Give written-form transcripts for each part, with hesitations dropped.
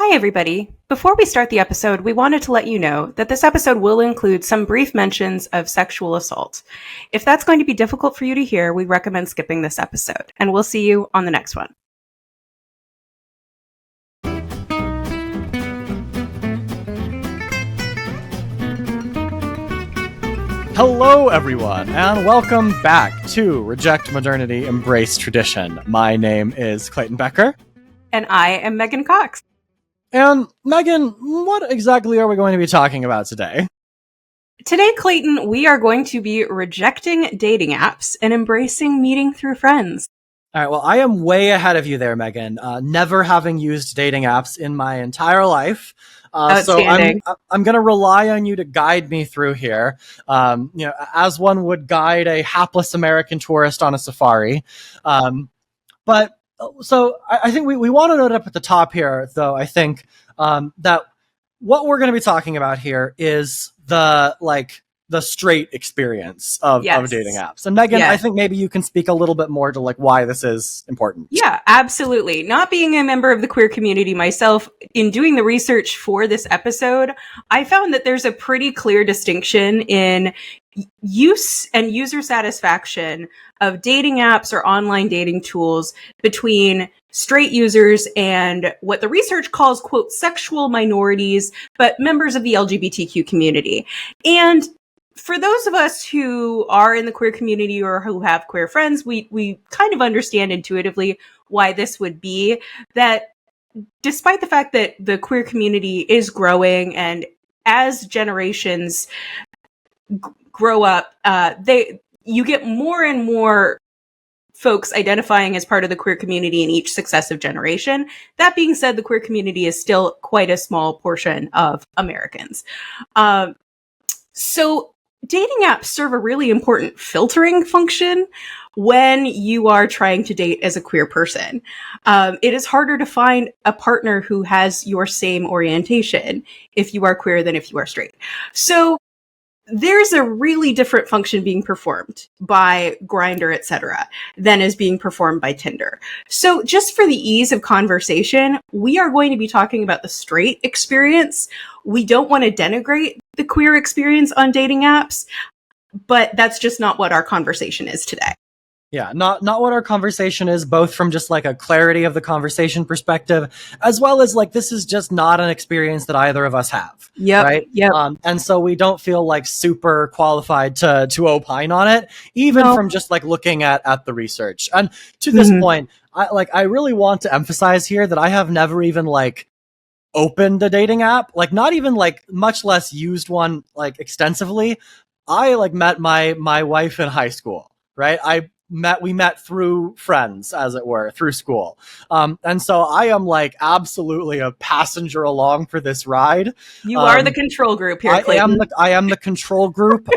Hi, everybody. Before we start the episode, we wanted to let you know that this episode will include some brief mentions of sexual assault. If that's going to be difficult for you to hear, we recommend skipping this episode, and we'll see you on the next one. Hello, everyone, and welcome back to Reject Modernity, Embrace Tradition. My name is Clayton Becker. And I am Megan Cox. And Megan, what exactly are we going to be talking about today? Today, Clayton, we are going to be rejecting dating apps and embracing meeting through friends. All right, well, I am way ahead of you there, Megan. Never having used dating apps in my entire life. So I'm going to rely on you to guide me through here, as one would guide a hapless American tourist on a safari. So I think we want to note up at the top here, though, I think that what we're going to be talking about here is the straight experience of dating apps. And Megan, I think maybe you can speak a little bit more to why this is important. Yeah, absolutely. Not being a member of the queer community myself, in doing the research for this episode, I found that there's a pretty clear distinction in use and user satisfaction of dating apps or online dating tools between straight users and what the research calls, quote, sexual minorities, but members of the LGBTQ community. And for those of us who are in the queer community or who have queer friends, we kind of understand intuitively why this would be. That despite the fact that the queer community is growing, and as generations grow up, you get more and more folks identifying as part of the queer community in each successive generation. That being said, the queer community is still quite a small portion of Americans. So dating apps serve a really important filtering function when you are trying to date as a queer person. It is harder to find a partner who has your same orientation if you are queer than if you are straight. So there's a really different function being performed by Grindr, etc., than is being performed by Tinder. So just for the ease of conversation, we are going to be talking about the straight experience. We don't want to denigrate the queer experience on dating apps, but that's just not what our conversation is today. Yeah, not what our conversation is, both from just a clarity of the conversation perspective, as well as this is just not an experience that either of us have. Yep. Right. Yep. And so we don't feel super qualified to opine on it, even from just looking at the research. And to this point, I really want to emphasize here that I have never even opened a dating app, not even much less used one extensively. I met my wife in high school, right? We met through friends, as it were, through school. And so I am absolutely a passenger along for this ride. You are the control group here, Clayton. I am the control group.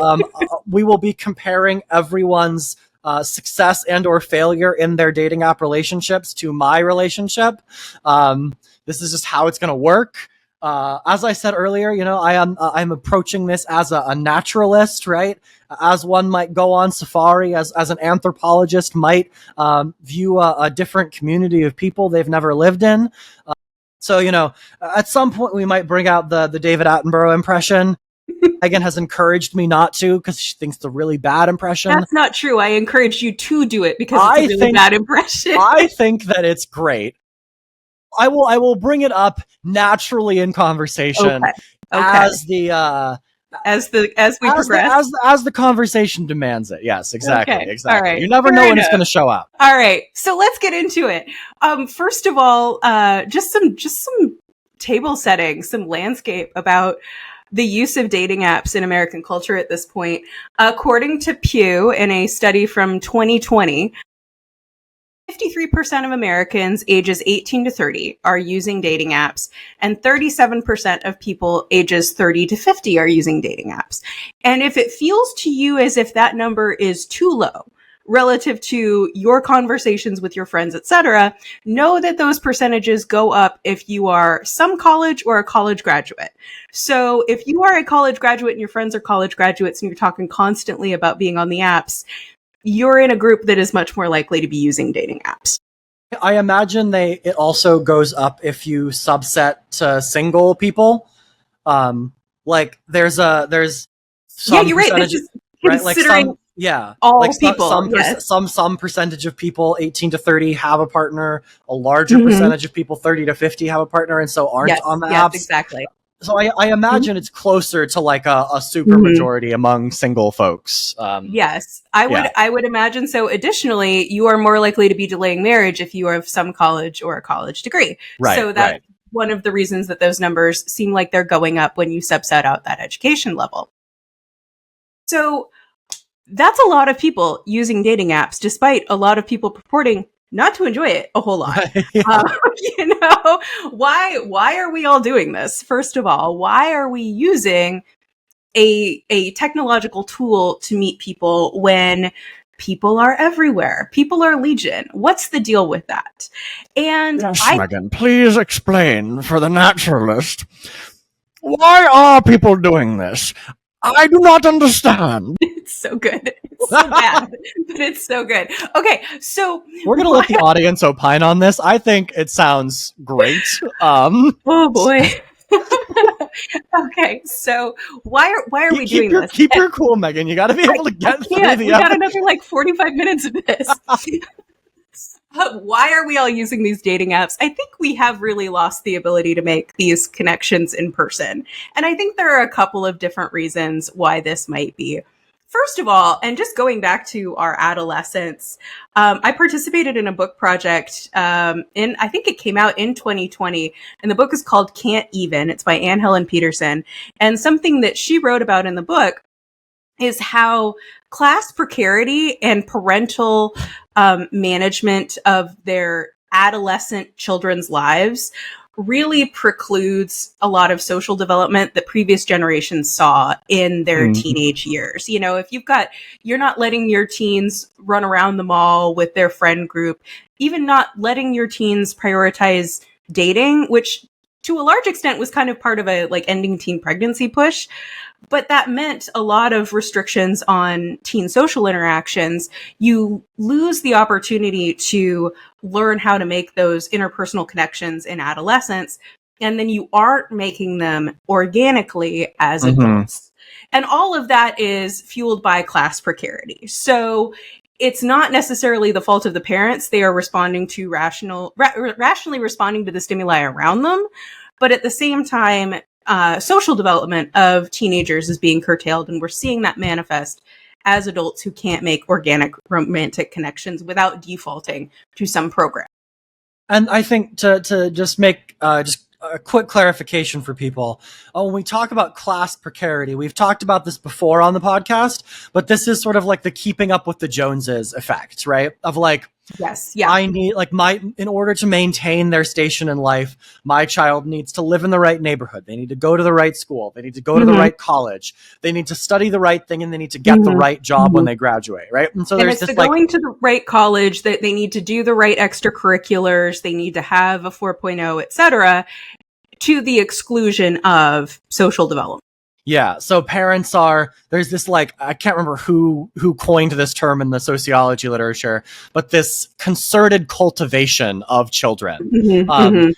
We will be comparing everyone's success and or failure in their dating app relationships to my relationship. This is just how it's going to work. As I said earlier, I'm approaching this as a naturalist, right? As one might go on safari, as an anthropologist might view a different community of people they've never lived in. So, at some point we might bring out the David Attenborough impression. Megan has encouraged me not to because she thinks it's a really bad impression. That's not true. I encouraged you to do it because it's a really bad impression. I think that it's great. I will bring it up naturally in conversation as we progress. As the conversation demands it. Yes, exactly. Okay. Exactly. All right. You never know when it's going to show up. All right. So let's get into it. First of all, just some table setting, some landscape about the use of dating apps in American culture at this point. According to Pew, in a study from 2020, 53% of Americans ages 18 to 30 are using dating apps, and 37% of people ages 30 to 50 are using dating apps. And if it feels to you as if that number is too low relative to your conversations with your friends, etc., know that those percentages go up if you are some college or a college graduate. So if you are a college graduate and your friends are college graduates and you're talking constantly about being on the apps, you're in a group that is much more likely to be using dating apps. I imagine it also goes up if you subset to single people. Like there's Yeah, some you're right. This percentage, is right? Like considering some, yeah, like all people. Yes. some percentage of people 18 to 30 have a partner. A larger Hmm. percentage of people 30 to 50 have a partner, and so aren't on Yes. the Yes. apps. Exactly. So I imagine it's closer to like a super Hmm. majority among single folks. Yes, I would. Yeah, I would imagine so. Additionally, you are more likely to be delaying marriage if you have some college or a college degree. right, So that's right. one of the reasons that those numbers seem like they're going up when you subset out that education level. So that's a lot of people using dating apps, despite a lot of people purporting not to enjoy it a whole lot. Right, yeah. You know, why are we all doing this? First of all, why are we using a technological tool to meet people when people are everywhere? People are legion. What's the deal with that? And Yes, Megan, please explain for the naturalist. Why are people doing this? I do not understand. it's so good. It's so bad, but it's so good. Okay, so We're gonna why, let the audience opine on this. I think it sounds great. oh boy. Okay, so why are we doing this? Keep your cool, Megan. You got to be able to I get through can't. the We got episode. another like 45 minutes of this. Why are we all using these dating apps? I think we have really lost the ability to make these connections in person. And I think there are a couple of different reasons why this might be. First of all, and just going back to our adolescence, I participated in a book project I think it came out in 2020, and the book is called Can't Even. It's by Anne Helen Peterson. And something that she wrote about in the book is how class precarity and parental management of their adolescent children's lives really precludes a lot of social development that previous generations saw in their teenage years. You know, if you're not letting your teens run around the mall with their friend group, even not letting your teens prioritize dating, which to a large extent was kind of part of a like ending teen pregnancy push. But that meant a lot of restrictions on teen social interactions. You lose the opportunity to learn how to make those interpersonal connections in adolescence. And then you aren't making them organically as adults. And all of that is fueled by class precarity. So it's not necessarily the fault of the parents. They are responding to rationally responding to the stimuli around them. But at the same time, social development of teenagers is being curtailed, and we're seeing that manifest as adults who can't make organic romantic connections without defaulting to some program. And I think to just make just a quick clarification for people. When we talk about class precarity, we've talked about this before on the podcast, but this is sort of like the keeping up with the Joneses effect, right? Of like, Yes, yeah. I need like in order to maintain their station in life, my child needs to live in the right neighborhood. They need to go to the right school. They need to go to the right college. They need to study the right thing, and they need to get the right job when they graduate, right? And so And there's it's this the like going to the right college, that they need to do the right extracurriculars, they need to have a 4.0, et cetera, to the exclusion of social development. yeah, so there's this like, I can't remember who coined this term in the sociology literature, but this concerted cultivation of children,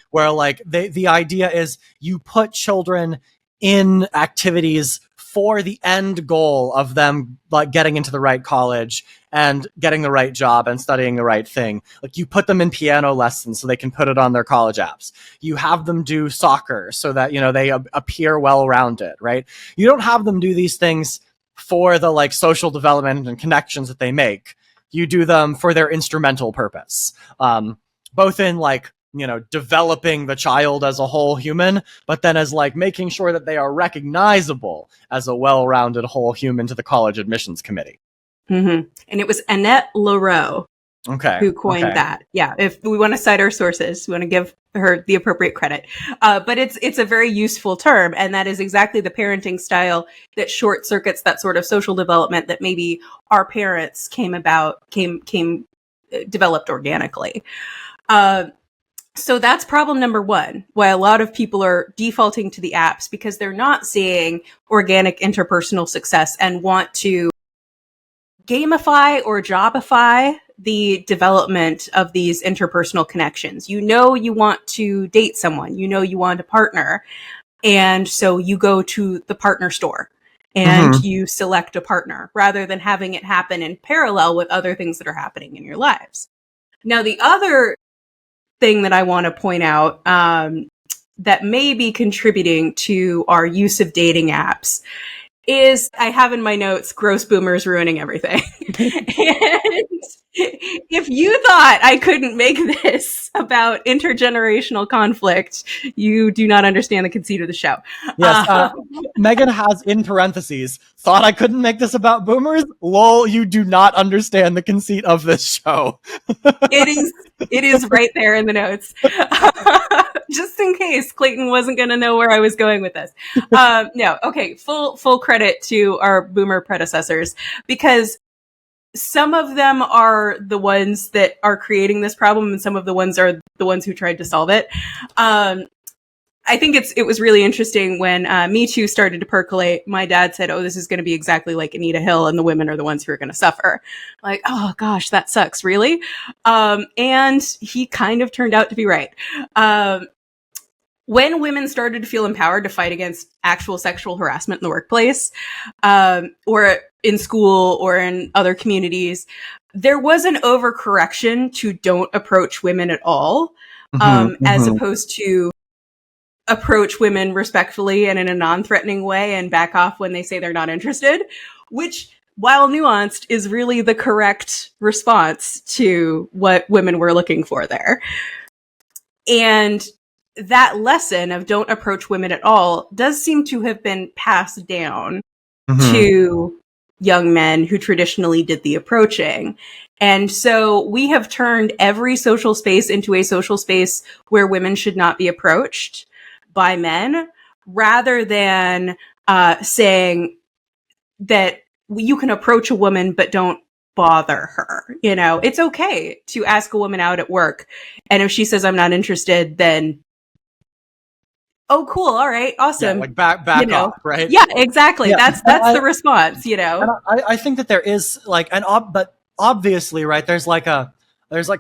where like the idea is you put children in activities for the end goal of them like getting into the right college and getting the right job and studying the right thing. Like you put them in piano lessons so they can put it on their college apps. You have them do soccer so that, you know, they appear well-rounded, right? You don't have them do these things for the like social development and connections that they make. You do them for their instrumental purpose. Both in like, you know, developing the child as a whole human, but then as like making sure that they are recognizable as a well-rounded whole human to the college admissions committee. And it was Annette Lareau who coined that. Yeah, if we want to cite our sources, we want to give her the appropriate credit. But it's a very useful term, and that is exactly the parenting style that short circuits that sort of social development that maybe our parents developed organically. So that's problem number one, why a lot of people are defaulting to the apps, because they're not seeing organic interpersonal success and want to gamify or jobify the development of these interpersonal connections. You know you want to date someone, you know you want a partner, and so you go to the partner store and you select a partner rather than having it happen in parallel with other things that are happening in your lives. Now, the other thing that I want to point out that may be contributing to our use of dating apps is I have in my notes, gross boomers ruining everything. And if you thought I couldn't make this about intergenerational conflict, you do not understand the conceit of the show. Yes, Megan has in parentheses, thought I couldn't make this about boomers? Lol, you do not understand the conceit of this show. It is right there in the notes. Just in case Clayton wasn't going to know where I was going with this. No, okay, full credit to our boomer predecessors, because some of them are the ones that are creating this problem and some of the ones are the ones who tried to solve it. I think it was really interesting when Me Too started to percolate. My dad said, "Oh, this is going to be exactly like Anita Hill, and the women are the ones who are going to suffer." Like, oh gosh, that sucks, really. And he kind of turned out to be right. When women started to feel empowered to fight against actual sexual harassment in the workplace, or in school or in other communities, there was an overcorrection to don't approach women at all, as opposed to approach women respectfully and in a non-threatening way and back off when they say they're not interested, which, while nuanced, is really the correct response to what women were looking for there. And that lesson of don't approach women at all does seem to have been passed down to young men who traditionally did the approaching. And so we have turned every social space into a social space where women should not be approached by men, rather than saying that you can approach a woman but don't bother her. You know, it's okay to ask a woman out at work, and if she says I'm not interested, then oh, cool, all right, awesome. Yeah, like back off, right? Yeah, exactly. Yeah. That's the response, you know. And I think that there is like but obviously, right? There's like a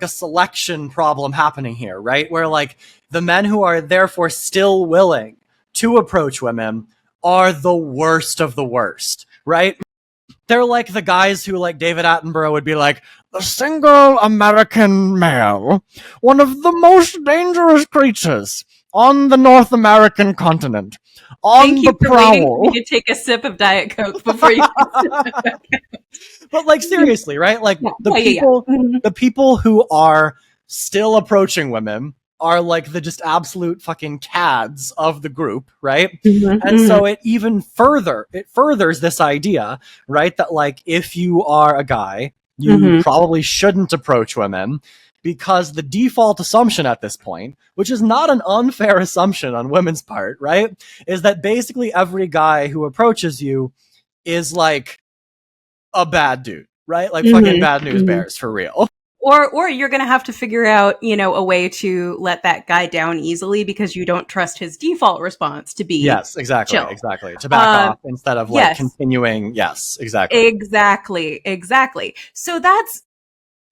selection problem happening here, right? Where like the men who are therefore still willing to approach women are the worst of the worst, right? They're like the guys who, like David Attenborough would be like, the single American male, one of the most dangerous creatures on the North American continent, on the prowl. You could take a sip of Diet Coke before you. But like seriously, right? Like the people who are still approaching women are like the just absolute fucking cads of the group, right? And so it furthers this idea, right? That like if you are a guy, you probably shouldn't approach women, because the default assumption at this point, which is not an unfair assumption on women's part, right, is that basically every guy who approaches you is like a bad dude, right? Like fucking bad news bears for real. Or you're going to have to figure out, you know, a way to let that guy down easily because you don't trust his default response to be yes, exactly, chill. Exactly. To back off instead of like continuing. Yes, exactly. Exactly. So that's,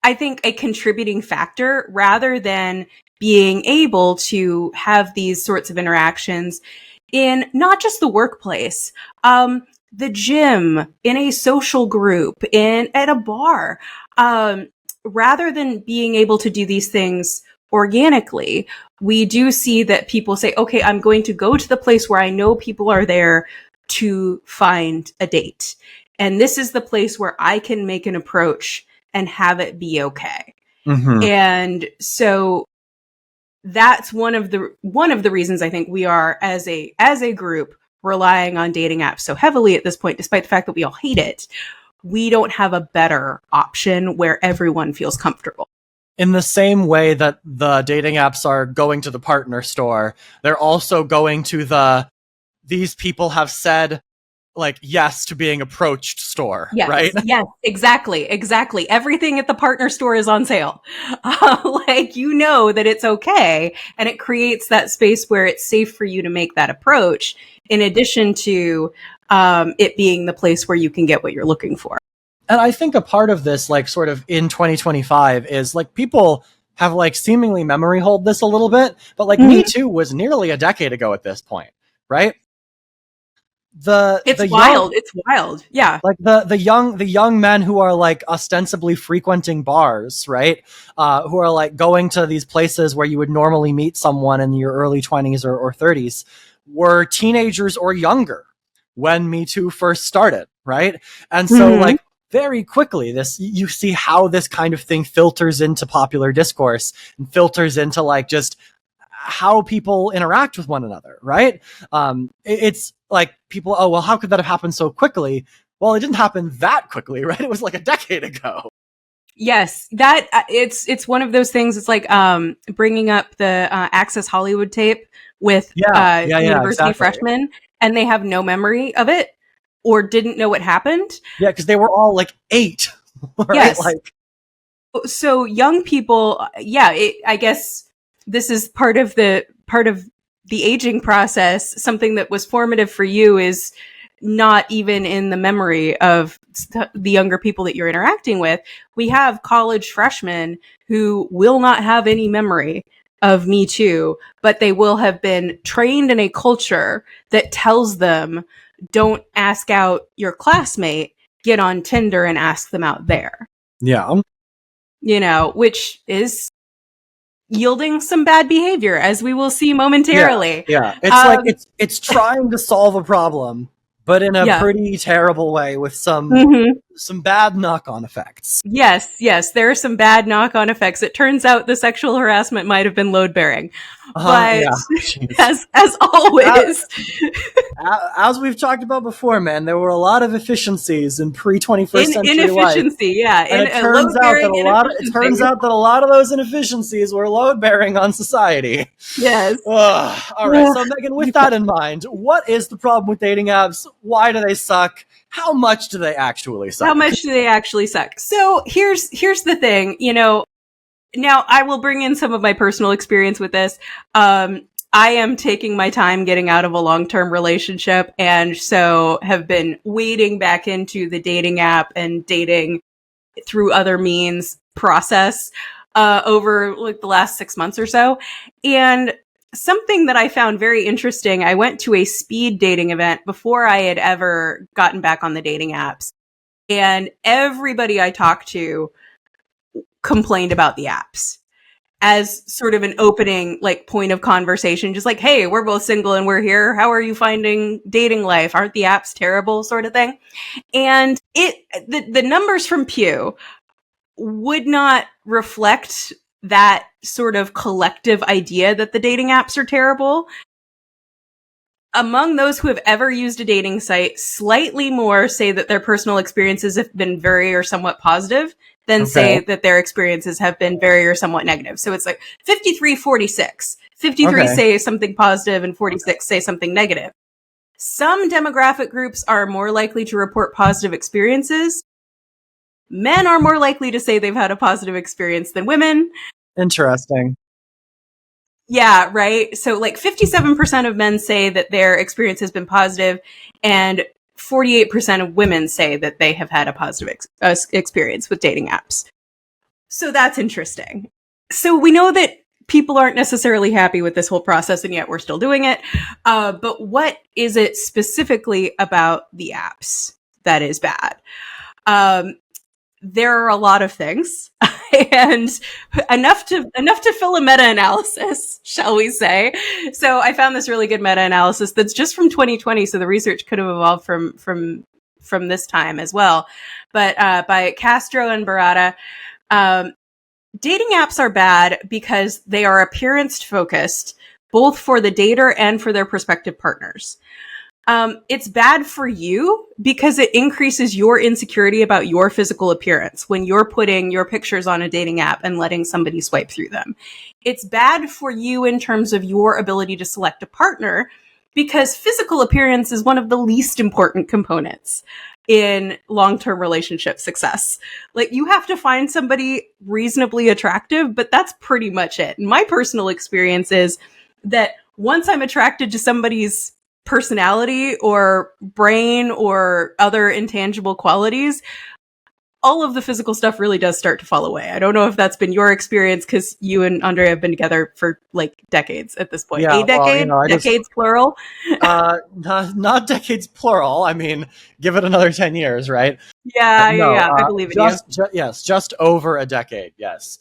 I think, a contributing factor rather than being able to have these sorts of interactions in not just the workplace, the gym, in a social group, at a bar. Rather than being able to do these things organically, we do see that people say, okay, I'm going to go to the place where I know people are there to find a date. And this is the place where I can make an approach and have it be okay. And so that's one of the reasons I think we are, as a group, relying on dating apps so heavily at this point, despite the fact that we all hate it. We don't have a better option where everyone feels comfortable. In the same way that the dating apps are going to the partner store, they're also going to these people have said like yes to being approached store, right? Yes, exactly. Everything at the partner store is on sale. Like, you know that it's okay, and it creates that space where it's safe for you to make that approach, in addition to it being the place where you can get what you're looking for. And I think a part of this, like sort of in 2025, is like people have like seemingly memory hold this a little bit, but like Me Too was nearly a decade ago at this point, right? It's the wild. young, It's wild. Yeah. like the young men who are like ostensibly frequenting bars, right? Who are like going to these places where you would normally meet someone in your early 20s or 30s, were teenagers or younger when Me Too first started, right? And so like very quickly, this, you see how this kind of thing filters into popular discourse and filters into like just how people interact with one another, right? It's like people, oh, well, how could that have happened so quickly? Well, it didn't happen that quickly, right? It was like a decade ago. Yes, that it's one of those things. It's like bringing up the Access Hollywood tape with Yeah, university exactly. freshmen, and they have no memory of it or didn't know what happened. Yeah, because they were all like 8, right? Yes. Like, So young people, I guess this is part of the aging process. Something that was formative for you is not even in the memory of the younger people that you're interacting with. We have college freshmen who will not have any memory of Me Too, but they will have been trained in a culture that tells them, don't ask out your classmate, get on Tinder and ask them out there. yeah. Which is yielding some bad behavior, as we will see momentarily. Yeah. It's like it's trying to solve a problem, but in a pretty terrible way with some bad knock-on effects. Yes, there are some bad knock-on effects. It turns out the sexual harassment might have been load-bearing, but as always, as we've talked about before, man, there were a lot of efficiencies in pre-21st century inefficiency, life. And it turns out that a lot of those inefficiencies were load-bearing on society. Yes. All right, so Megan, with that in mind, what is the problem with dating apps? Why do they suck? How much do they actually suck? So here's the thing, now I will bring in some of my personal experience with this. I am taking my time getting out of a long-term relationship, and so have been wading back into the dating app and dating through other means process over like the last 6 months or so. And something that I found very interesting, I went to a speed dating event before I had ever gotten back on the dating apps. And everybody I talked to complained about the apps as sort of an opening like point of conversation, just like, hey, we're both single and we're here, how are you finding dating life, aren't the apps terrible, sort of thing. And the numbers from Pew would not reflect that sort of collective idea that the dating apps are terrible. Among those who have ever used a dating site, slightly more say that their personal experiences have been very or somewhat positive than say that their experiences have been very or somewhat negative. So it's like 53-46. 53 say something positive and 46 say something negative. Some demographic groups are more likely to report positive experiences. Men are more likely to say they've had a positive experience than women. Interesting. Yeah, right. So like 57% of men say that their experience has been positive, and 48% of women say that they have had a positive experience with dating apps. So that's interesting. So we know that people aren't necessarily happy with this whole process, and yet we're still doing it. But what is it specifically about the apps that is bad? There are a lot of things, and enough to fill a meta-analysis, shall we say. So I found this really good meta-analysis that's just from 2020, so the research could have evolved from this time as well. But by Castro and Barata, dating apps are bad because they are appearance-focused, both for the dater and for their prospective partners. It's bad for you because it increases your insecurity about your physical appearance when you're putting your pictures on a dating app and letting somebody swipe through them. It's bad for you in terms of your ability to select a partner because physical appearance is one of the least important components in long-term relationship success. Like, you have to find somebody reasonably attractive, but that's pretty much it. And my personal experience is that once I'm attracted to somebody's personality or brain or other intangible qualities, all of the physical stuff really does start to fall away. I don't know if that's been your experience, because you and Andre have been together for like decades at this point. Yeah, A decade, decades plural. Not decades plural. I mean, give it another 10 years, right? Yeah. I believe in you. Yes, just over a decade. Yes.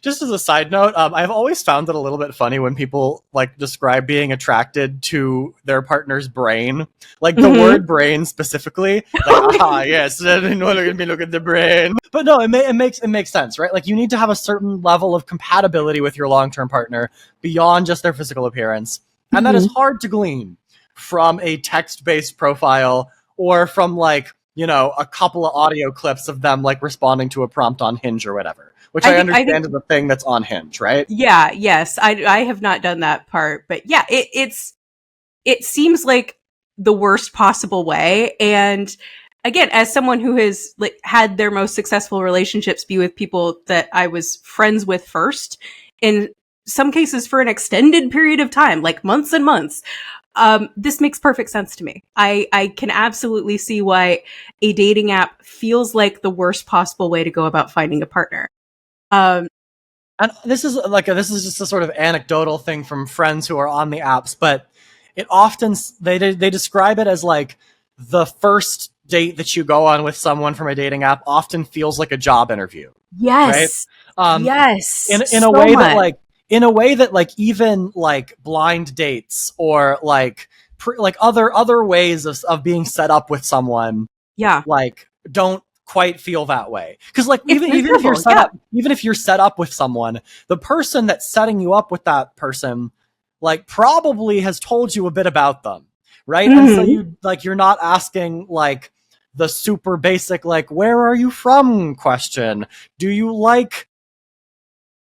Just as a side note, I've always found it a little bit funny when people like describe being attracted to their partner's brain, like the word brain specifically. Like, yes, look at me, look at the brain. But no, it makes sense, right? Like you need to have a certain level of compatibility with your long-term partner beyond just their physical appearance, and that is hard to glean from a text-based profile or from like, you know, a couple of audio clips of them like responding to a prompt on Hinge or whatever, which I understand is a thing that's on Hinge, right? Yeah, yes. I have not done that part, but yeah, it seems like the worst possible way. And again, as someone who has like had their most successful relationships be with people that I was friends with first, in some cases for an extended period of time, like months and months, this makes perfect sense to me. I can absolutely see why a dating app feels like the worst possible way to go about finding a partner. And this is just a sort of anecdotal thing from friends who are on the apps, but it often they describe it as like the first date that you go on with someone from a dating app often feels like a job interview. Yes. Right? Yes. In a way that like in a way that like even like blind dates or like like other ways of being set up with someone, like don't quite feel that way, because like even if you're set up with someone, the person that's setting you up with that person like probably has told you a bit about them, right? And so you're not asking like the super basic like where are you from question, do you like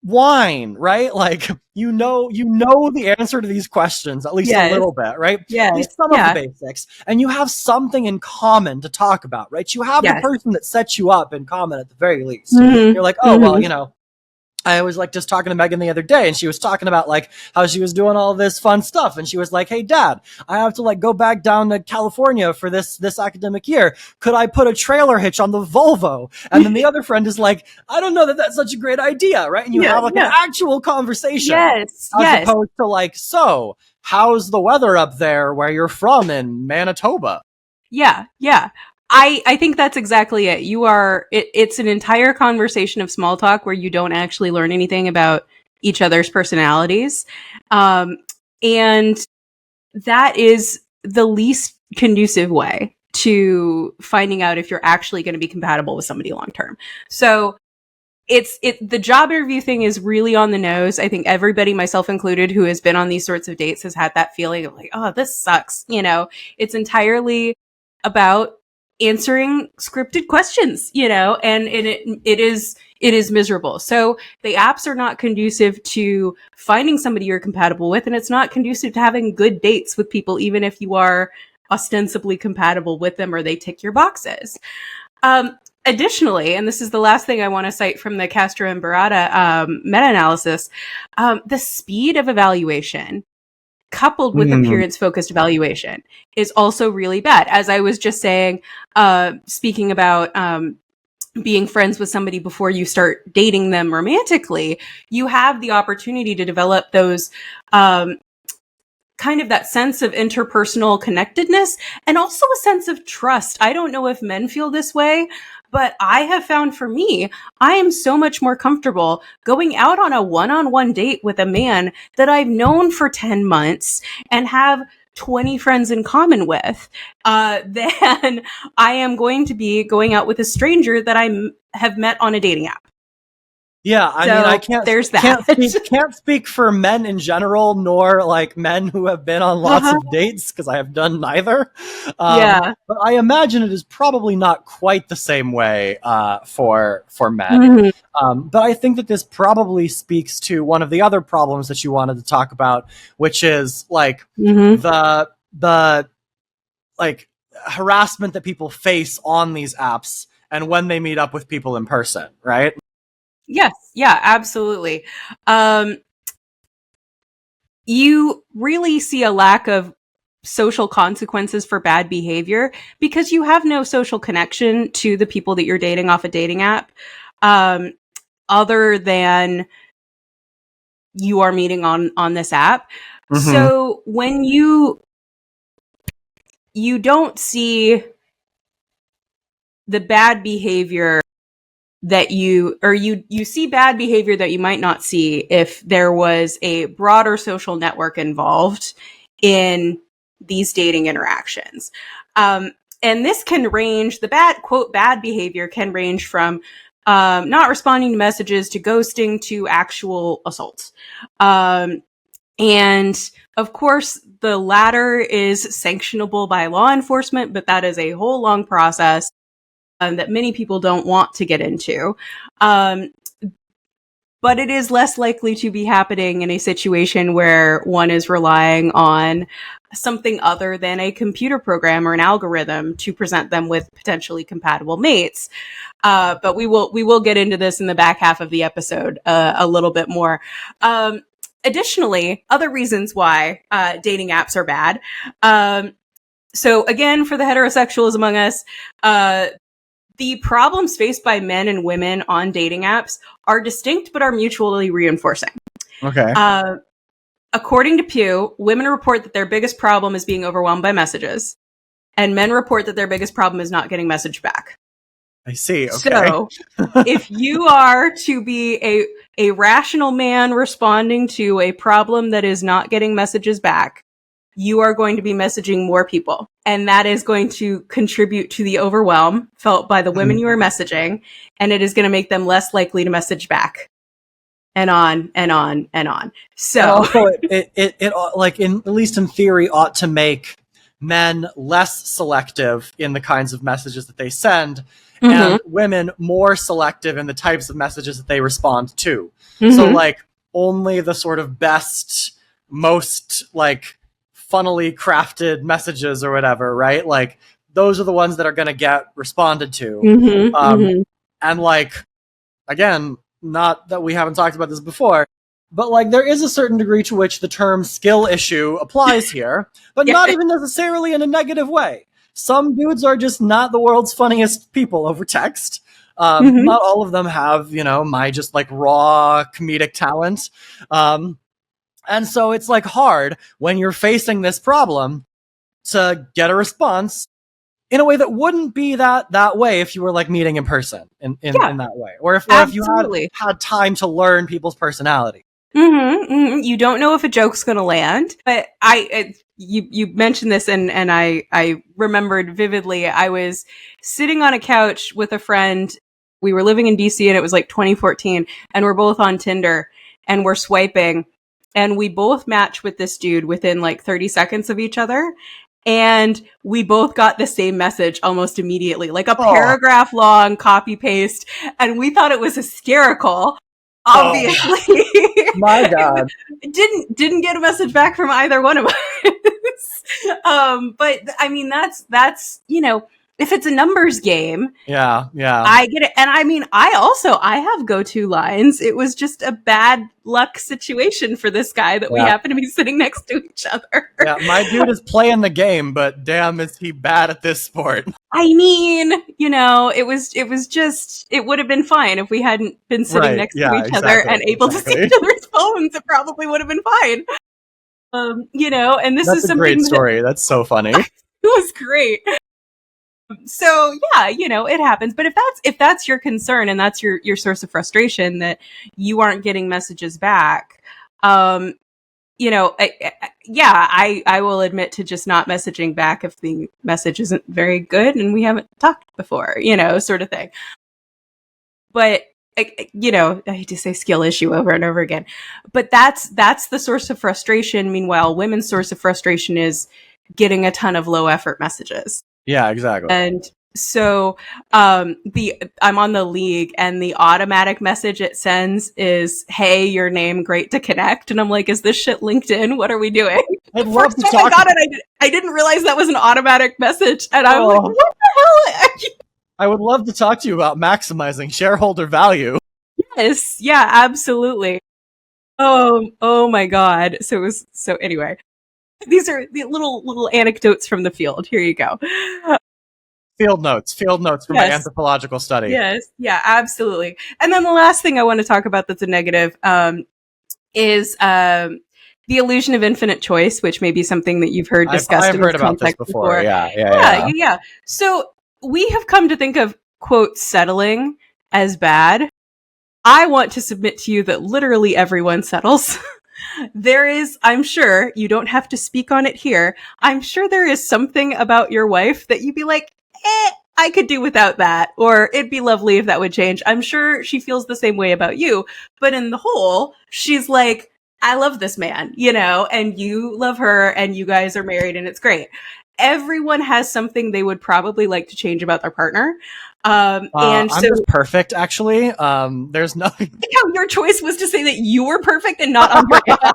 wine, right? Like you know the answer to these questions at least a little bit, right? At least some of the basics, and you have something in common to talk about, right? You have the person that sets you up in common at the very least. You're like, oh well, you know, I was like just talking to Megan the other day, and she was talking about like how she was doing all this fun stuff, and she was like, hey Dad, I have to like go back down to California for this academic year. Could I put a trailer hitch on the Volvo? And then the other friend is like, I don't know that that's such a great idea, right? And you have like an actual conversation, as opposed to like, so how's the weather up there where you're from in Manitoba? Yeah. I think that's exactly it. It's an entire conversation of small talk where you don't actually learn anything about each other's personalities. And that is the least conducive way to finding out if you're actually going to be compatible with somebody long term. So the job interview thing is really on the nose. I think everybody, myself included, who has been on these sorts of dates has had that feeling of like, oh, this sucks. You know, it's entirely about answering scripted questions, you know, and it is miserable. So the apps are not conducive to finding somebody you're compatible with, and it's not conducive to having good dates with people, even if you are ostensibly compatible with them or they tick your boxes. Additionally, and this is the last thing I want to cite from the Castro and Barada meta-analysis, the speed of evaluation coupled with appearance-focused evaluation is also really bad. As I was just saying, speaking about being friends with somebody before you start dating them romantically, you have the opportunity to develop those kind of that sense of interpersonal connectedness and also a sense of trust. I don't know if men feel this way, but I have found for me, I am so much more comfortable going out on a one-on-one date with a man that I've known for 10 months and have 20 friends in common with, than I am going to be going out with a stranger that I have met on a dating app. Yeah, I mean, I can't speak for men in general, nor like men who have been on lots of dates, because I have done neither. But I imagine it is probably not quite the same way for men. But I think that this probably speaks to one of the other problems that you wanted to talk about, which is like the like harassment that people face on these apps and when they meet up with people in person, right? Yes. Yeah, absolutely. You really see a lack of social consequences for bad behavior because you have no social connection to the people that you're dating off a dating app, other than you are meeting on this app. Mm-hmm. So when you don't see the bad behavior that you see bad behavior that you might not see if there was a broader social network involved in these dating interactions. And this can range, the bad behavior can range from not responding to messages to ghosting to actual assault. And of course, the latter is sanctionable by law enforcement, but that is a whole long process that many people don't want to get into. But it is less likely to be happening in a situation where one is relying on something other than a computer program or an algorithm to present them with potentially compatible mates. But we will get into this in the back half of the episode a little bit more. Additionally, other reasons why dating apps are bad. So again, for the heterosexuals among us, the problems faced by men and women on dating apps are distinct but are mutually reinforcing. Okay. According to Pew, women report that their biggest problem is being overwhelmed by messages, and men report that their biggest problem is not getting messaged back. I see. Okay. So if you are to be a rational man responding to a problem that is not getting messages back, you are going to be messaging more people. And that is going to contribute to the overwhelm felt by the women you are messaging. And it is going to make them less likely to message back. And on and on and on. So and also it like in, at least in theory, ought to make men less selective in the kinds of messages that they send, and women more selective in the types of messages that they respond to. So like only the sort of best, most like funnily crafted messages or whatever, right? Like those are the ones that are going to get responded to. And like, again, not that we haven't talked about this before, but like there is a certain degree to which the term skill issue applies here, but not even necessarily in a negative way. Some dudes are just not the world's funniest people over text. Not all of them have, you know, my just like raw comedic talent. And so it's like hard when you're facing this problem to get a response in a way that wouldn't be that way if you were like meeting in person in that way, or if you had time to learn people's personality. You don't know if a joke's going to land, but you mentioned this and I remembered vividly. I was sitting on a couch with a friend. We were living in DC and it was like 2014 and we're both on Tinder and we're swiping and we both matched with this dude within like 30 seconds of each other. And we both got the same message almost immediately, like a paragraph long copy paste. And we thought it was hysterical. Obviously. My God. Didn't get a message back from either one of us. But I mean, that's, you know, if it's a numbers game. Yeah. I get it. And I mean, I have go-to lines. It was just a bad luck situation for this guy that we happen to be sitting next to each other. Yeah, my dude is playing the game, but damn, is he bad at this sport. I mean, you know, it was just, it would have been fine if we hadn't been sitting next to each other and able to see each other's phones. It probably would have been fine. You know, and this is something. That's a great story. That's so funny. It was great. So yeah, you know, it happens. But if that's your concern and that's your source of frustration that you aren't getting messages back, you know, I will admit to just not messaging back if the message isn't very good and we haven't talked before, you know, sort of thing. But you know, I hate to say skill issue over and over again, but that's the source of frustration. Meanwhile, women's source of frustration is getting a ton of low effort messages. Yeah, exactly. And so I'm on the League and the automatic message it sends is, "Hey, your name, great to connect." And I'm like, is this shit LinkedIn? What are we doing? I'd love to talk. I got it. I didn't realize that was an automatic message. And I'm like, what the hell? I would love to talk to you about maximizing shareholder value. Yes. Yeah, absolutely. Oh my God. So anyway. These are the little anecdotes from the field. Here you go. Field notes from my Yes. anthropological study. Yes. Yeah, absolutely. And then the last thing I want to talk about that's a negative is the illusion of infinite choice, which may be something that you've heard discussed I've in heard this about this context before. before. Yeah. Yeah. So we have come to think of, quote, settling as bad. I want to submit to you that literally everyone settles. There is, I'm sure, you don't have to speak on it here. I'm sure there is something about your wife that you'd be like, I could do without that, or it'd be lovely if that would change. I'm sure she feels the same way about you, but in the whole, she's like, I love this man, and you love her, and you guys are married, and it's great. Everyone has something they would probably like to change about their partner. And I'm so just perfect, actually. There's nothing. how your choice was to say that you were perfect and not Andrea.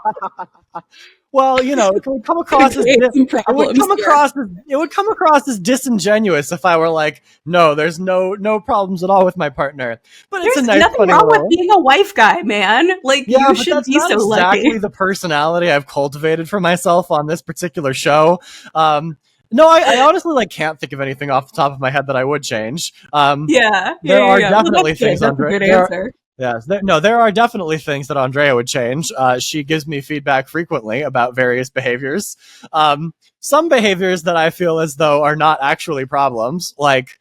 Well, it would come across as it would come across as disingenuous if I were like, no, there's no problems at all with my partner. But it's There's a nice, nothing funny wrong little. with being a wife guy, man. Like, Yeah, you but should that's be not so exactly lucky. the personality I've cultivated for myself on this particular show. No, I honestly can't think of anything off the top of my head that I would change. Yeah. There are Well, definitely that's good. things, That's a Andre. good answer. Yes, there are definitely things that Andrea would change. She gives me feedback frequently about various behaviors. Some behaviors that I feel as though are not actually problems. Like,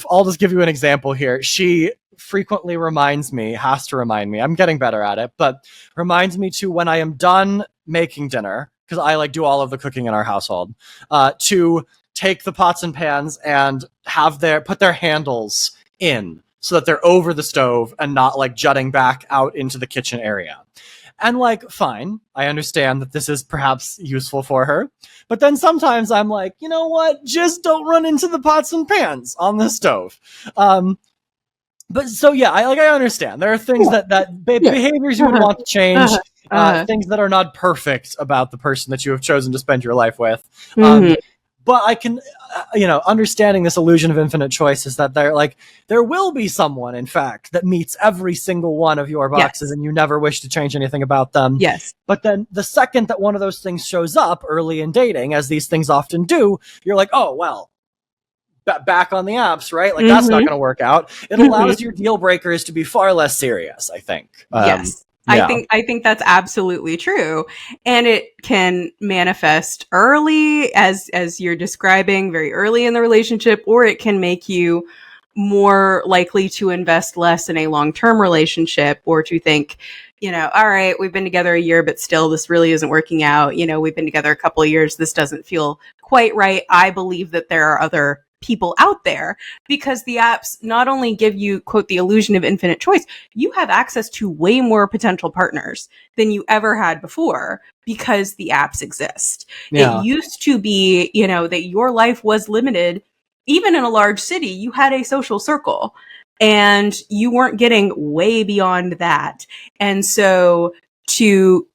I'll just give you an example here. She frequently has to remind me, I'm getting better at it, but reminds me to, when I am done making dinner, because I do all of the cooking in our household, to take the pots and pans and put their handles in, so that they're over the stove and not jutting back out into the kitchen area. And fine, I understand that this is perhaps useful for her. But then sometimes I'm like, you know what? Just don't run into the pots and pans on the stove. But so yeah, I understand. There are things behaviors you would want to change, things that are not perfect about the person that you have chosen to spend your life with. But I can, understanding this illusion of infinite choice is that there will be someone, in fact, that meets every single one of your boxes, and you never wish to change anything about them. Yes. But then the second that one of those things shows up early in dating, as these things often do, you're like, oh, well, back on the apps, right? That's not going to work out. It allows your deal breakers to be far less serious, I think. Yes. Yeah. I think that's absolutely true. And it can manifest early, as you're describing, very early in the relationship, or it can make you more likely to invest less in a long-term relationship, or to think, all right, we've been together a year, but still this really isn't working out. We've been together a couple of years. This doesn't feel quite right. I believe that there are other people out there, because the apps not only give you, quote, the illusion of infinite choice, you have access to way more potential partners than you ever had before, because the apps exist. Yeah. It used to be, that your life was limited. Even in a large city, you had a social circle and you weren't getting way beyond that. And so to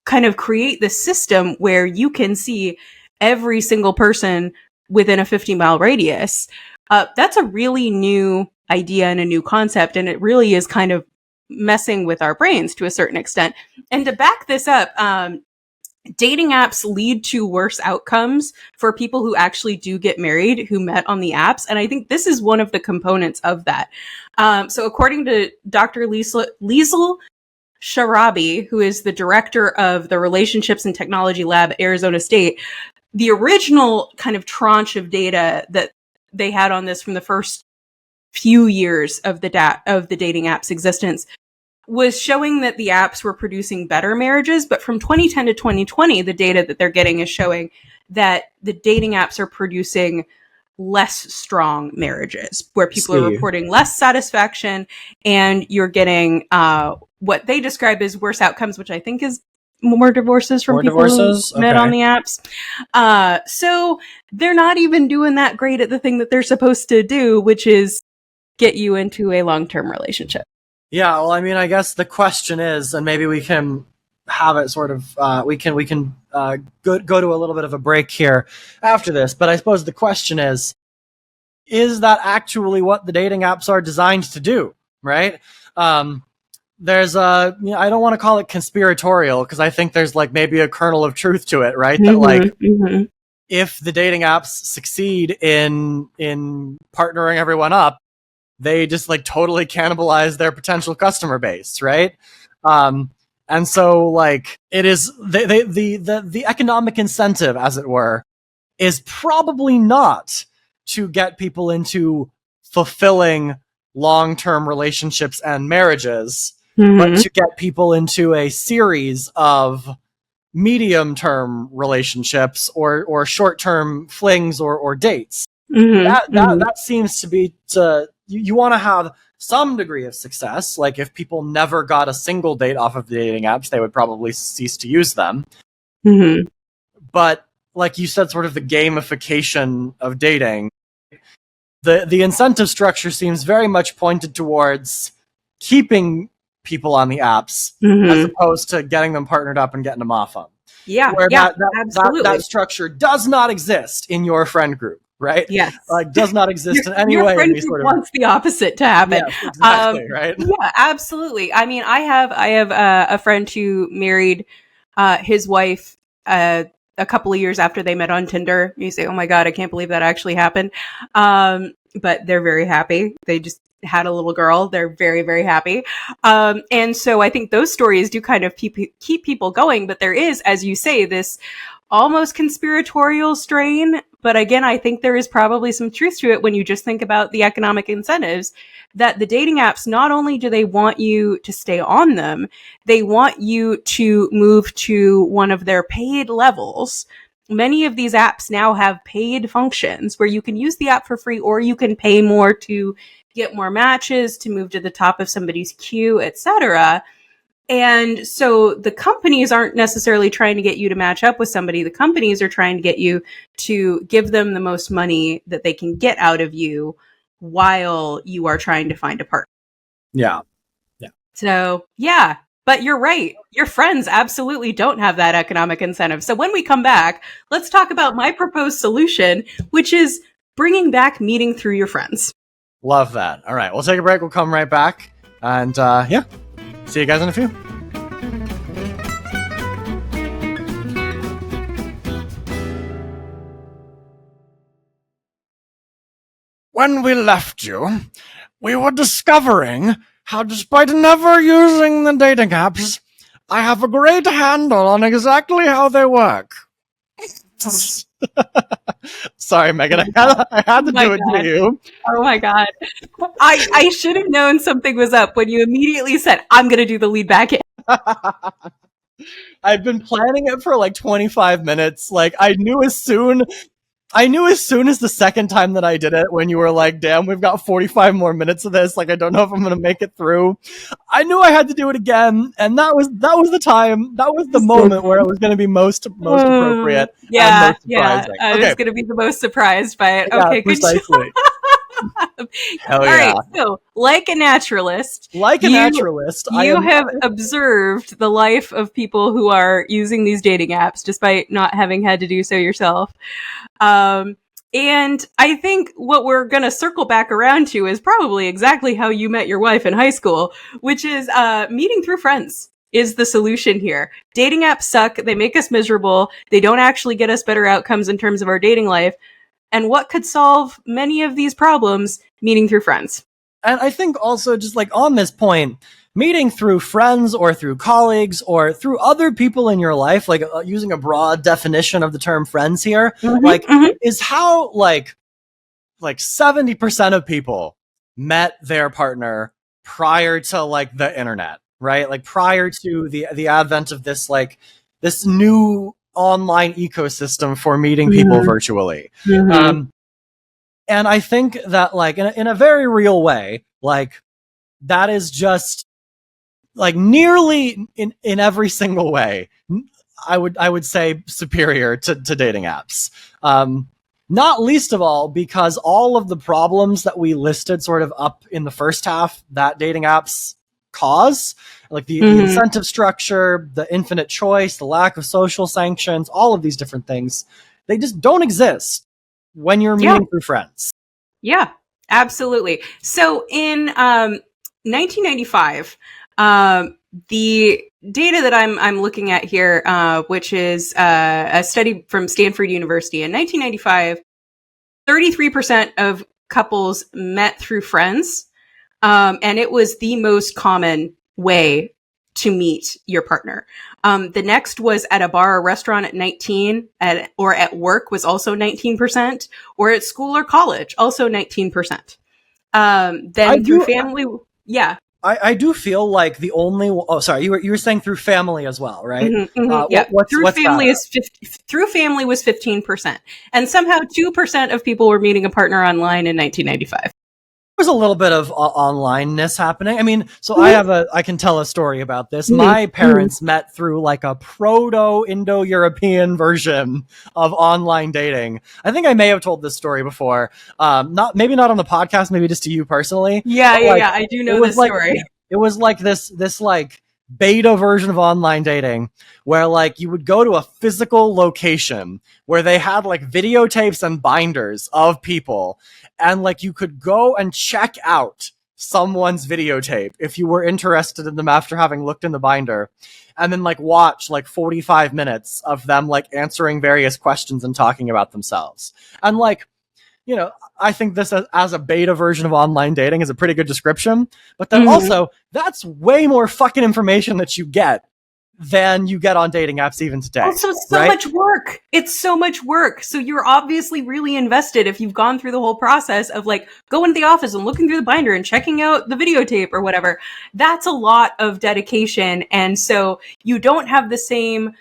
kind of create this system where you can see every single person within a 50-mile radius, that's a really new idea and a new concept. And it really is kind of messing with our brains to a certain extent. And to back this up, dating apps lead to worse outcomes for people who actually do get married, who met on the apps. And I think this is one of the components of that. So according to Dr. Liesl Sharabi, who is the director of the Relationships and Technology Lab at Arizona State, the original kind of tranche of data that they had on this from the first few years of the dating app's existence was showing that the apps were producing better marriages. But from 2010 to 2020, the data that they're getting is showing that the dating apps are producing less strong marriages, where people are reporting less satisfaction, and you're getting what they describe as worse outcomes, which I think is more divorces from people who met on the apps. So they're not even doing that great at the thing that they're supposed to do, which is get you into a long-term relationship. Yeah, well, I mean, I guess the question is, and maybe we can have it sort of, we can go to a little bit of a break here after this, but I suppose the question is that actually what the dating apps are designed to do, right? there's a, I don't want to call it conspiratorial because I think there's like maybe a kernel of truth to it, right? That like if the dating apps succeed in partnering everyone up, they just like totally cannibalize their potential customer base, right? And so like it is the economic incentive, as it were, is probably not to get people into fulfilling long-term relationships and marriages, but to get people into a series of medium-term relationships or short-term flings or dates. That seems to be you want to have some degree of success. Like if people never got a single date off of the dating apps, they would probably cease to use them. But like you said, sort of the gamification of dating, the incentive structure seems very much pointed towards keeping people on the apps as opposed to getting them partnered up and getting them off them. Where that structure does not exist in your friend group, right? Yes. Like does not exist in any your way. Your friend group wants the opposite to happen. Yes, exactly, right? Yeah, absolutely. I mean, I have a friend who married his wife a couple of years after they met on Tinder. You say, oh my God, I can't believe that actually happened. But they're very happy. They just had a little girl. They're very, very happy. And so I think those stories do kind of keep people going. But there is, as you say, this almost conspiratorial strain. But again, I think there is probably some truth to it when you just think about the economic incentives that the dating apps, not only do they want you to stay on them, they want you to move to one of their paid levels. Many of these apps now have paid functions where you can use the app for free or you can pay more to get more matches, to move to the top of somebody's queue, etc. And so the companies aren't necessarily trying to get you to match up with somebody. The companies are trying to get you to give them the most money that they can get out of you while you are trying to find a partner. Yeah. So, yeah. But you're right. Your friends absolutely don't have that economic incentive. So when we come back, let's talk about my proposed solution, which is bringing back meeting through your friends. Love that. All right. We'll take a break. We'll come right back. And yeah, see you guys in a few. When we left you, we were discovering how, despite never using the dating apps, I have a great handle on exactly how they work. Sorry, Megan. I had to do it to you. Oh my God. I should have known something was up when you immediately said, I'm going to do the lead back in. I've been planning it for like 25 minutes. Like I knew as soon as the second time that I did it, when you were like, damn, we've got 45 more minutes of this. Like, I don't know if I'm going to make it through. I knew I had to do it again. And that was the time. That was the moment where it was going to be most appropriate. Yeah. And most surprising. I was going to be the most surprised by it. Yeah, okay, precisely. good job. Hell All yeah. right, so like a naturalist, you have observed the life of people who are using these dating apps despite not having had to do so yourself. And I think what we're going to circle back around to is probably exactly how you met your wife in high school, which is meeting through friends is the solution here. Dating apps suck. They make us miserable. They don't actually get us better outcomes in terms of our dating life. And what could solve many of these problems? Meeting through friends. And I think also just like on this point, meeting through friends or through colleagues or through other people in your life, like using a broad definition of the term friends here, is how like 70% of people met their partner prior to like the internet, right? Like prior to the advent of this, like this new online ecosystem for meeting people virtually. And I think that like in a very real way, like that is just like nearly in every single way, I would say superior to dating apps. Not least of all because all of the problems that we listed sort of up in the first half that dating apps cause, like the incentive structure, the infinite choice, the lack of social sanctions, all of these different things, they just don't exist when you're meeting through friends. Yeah, absolutely. So in 1995, The data that I'm looking at here, which is a study from Stanford University in 1995, 33% of couples met through friends, and it was the most common way to meet your partner. The next was at a bar or restaurant at 19, or at work was also 19%, or at school or college, also 19%. Then through family, yeah. I do feel like the only. Oh, sorry, you were saying through family as well, right? Yeah, through family that? Through family was 15%, and somehow 2% of people were meeting a partner online in 1995. There's a little bit of onlineness happening. I mean, so I can tell a story about this. My parents met through like a proto-Indo-European version of online dating. I think I may have told this story before. Maybe not on the podcast, maybe just to you personally. Yeah, I do know this story. It was like this like beta version of online dating where like you would go to a physical location where they had like videotapes and binders of people, and like you could go and check out someone's videotape if you were interested in them after having looked in the binder, and then like watch like 45 minutes of them like answering various questions and talking about themselves. And like, you know, I think this as a beta version of online dating is a pretty good description, but then also that's way more fucking information that you get than you get on dating apps even today. Also, it's so much work. It's so much work. So you're obviously really invested if you've gone through the whole process of like going to the office and looking through the binder and checking out the videotape or whatever. That's a lot of dedication. And so you don't have the same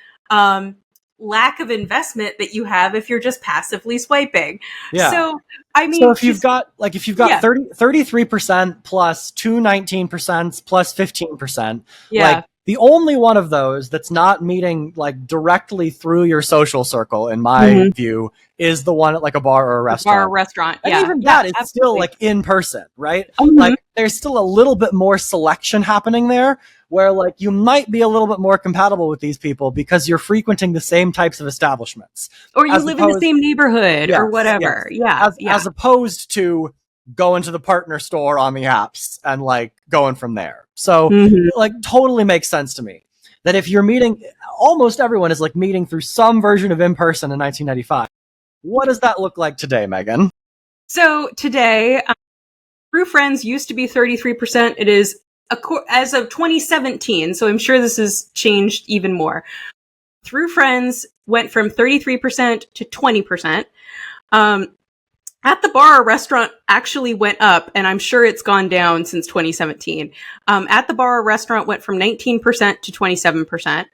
lack of investment that you have if you're just passively swiping. Yeah. So I mean, so if you've got 33% plus 19% plus 15%, like the only one of those that's not meeting like directly through your social circle, in my view, is the one at like a bar or a restaurant. And even that is still like in person, right? Like there's still a little bit more selection happening there, where like you might be a little bit more compatible with these people because you're frequenting the same types of establishments, or you live in the same neighborhood, or whatever. As opposed to going to the partner store on the apps and like going from there. So like totally makes sense to me that if you're meeting, almost everyone is like meeting through some version of in person in 1995. What does that look like today, Megan? So today, through friends used to be 33%. It is as of 2017. So I'm sure this has changed even more. Through friends went from 33% to 20%. At the bar or restaurant actually went up, and I'm sure it's gone down since 2017. At the bar or restaurant went from 19% to 27%.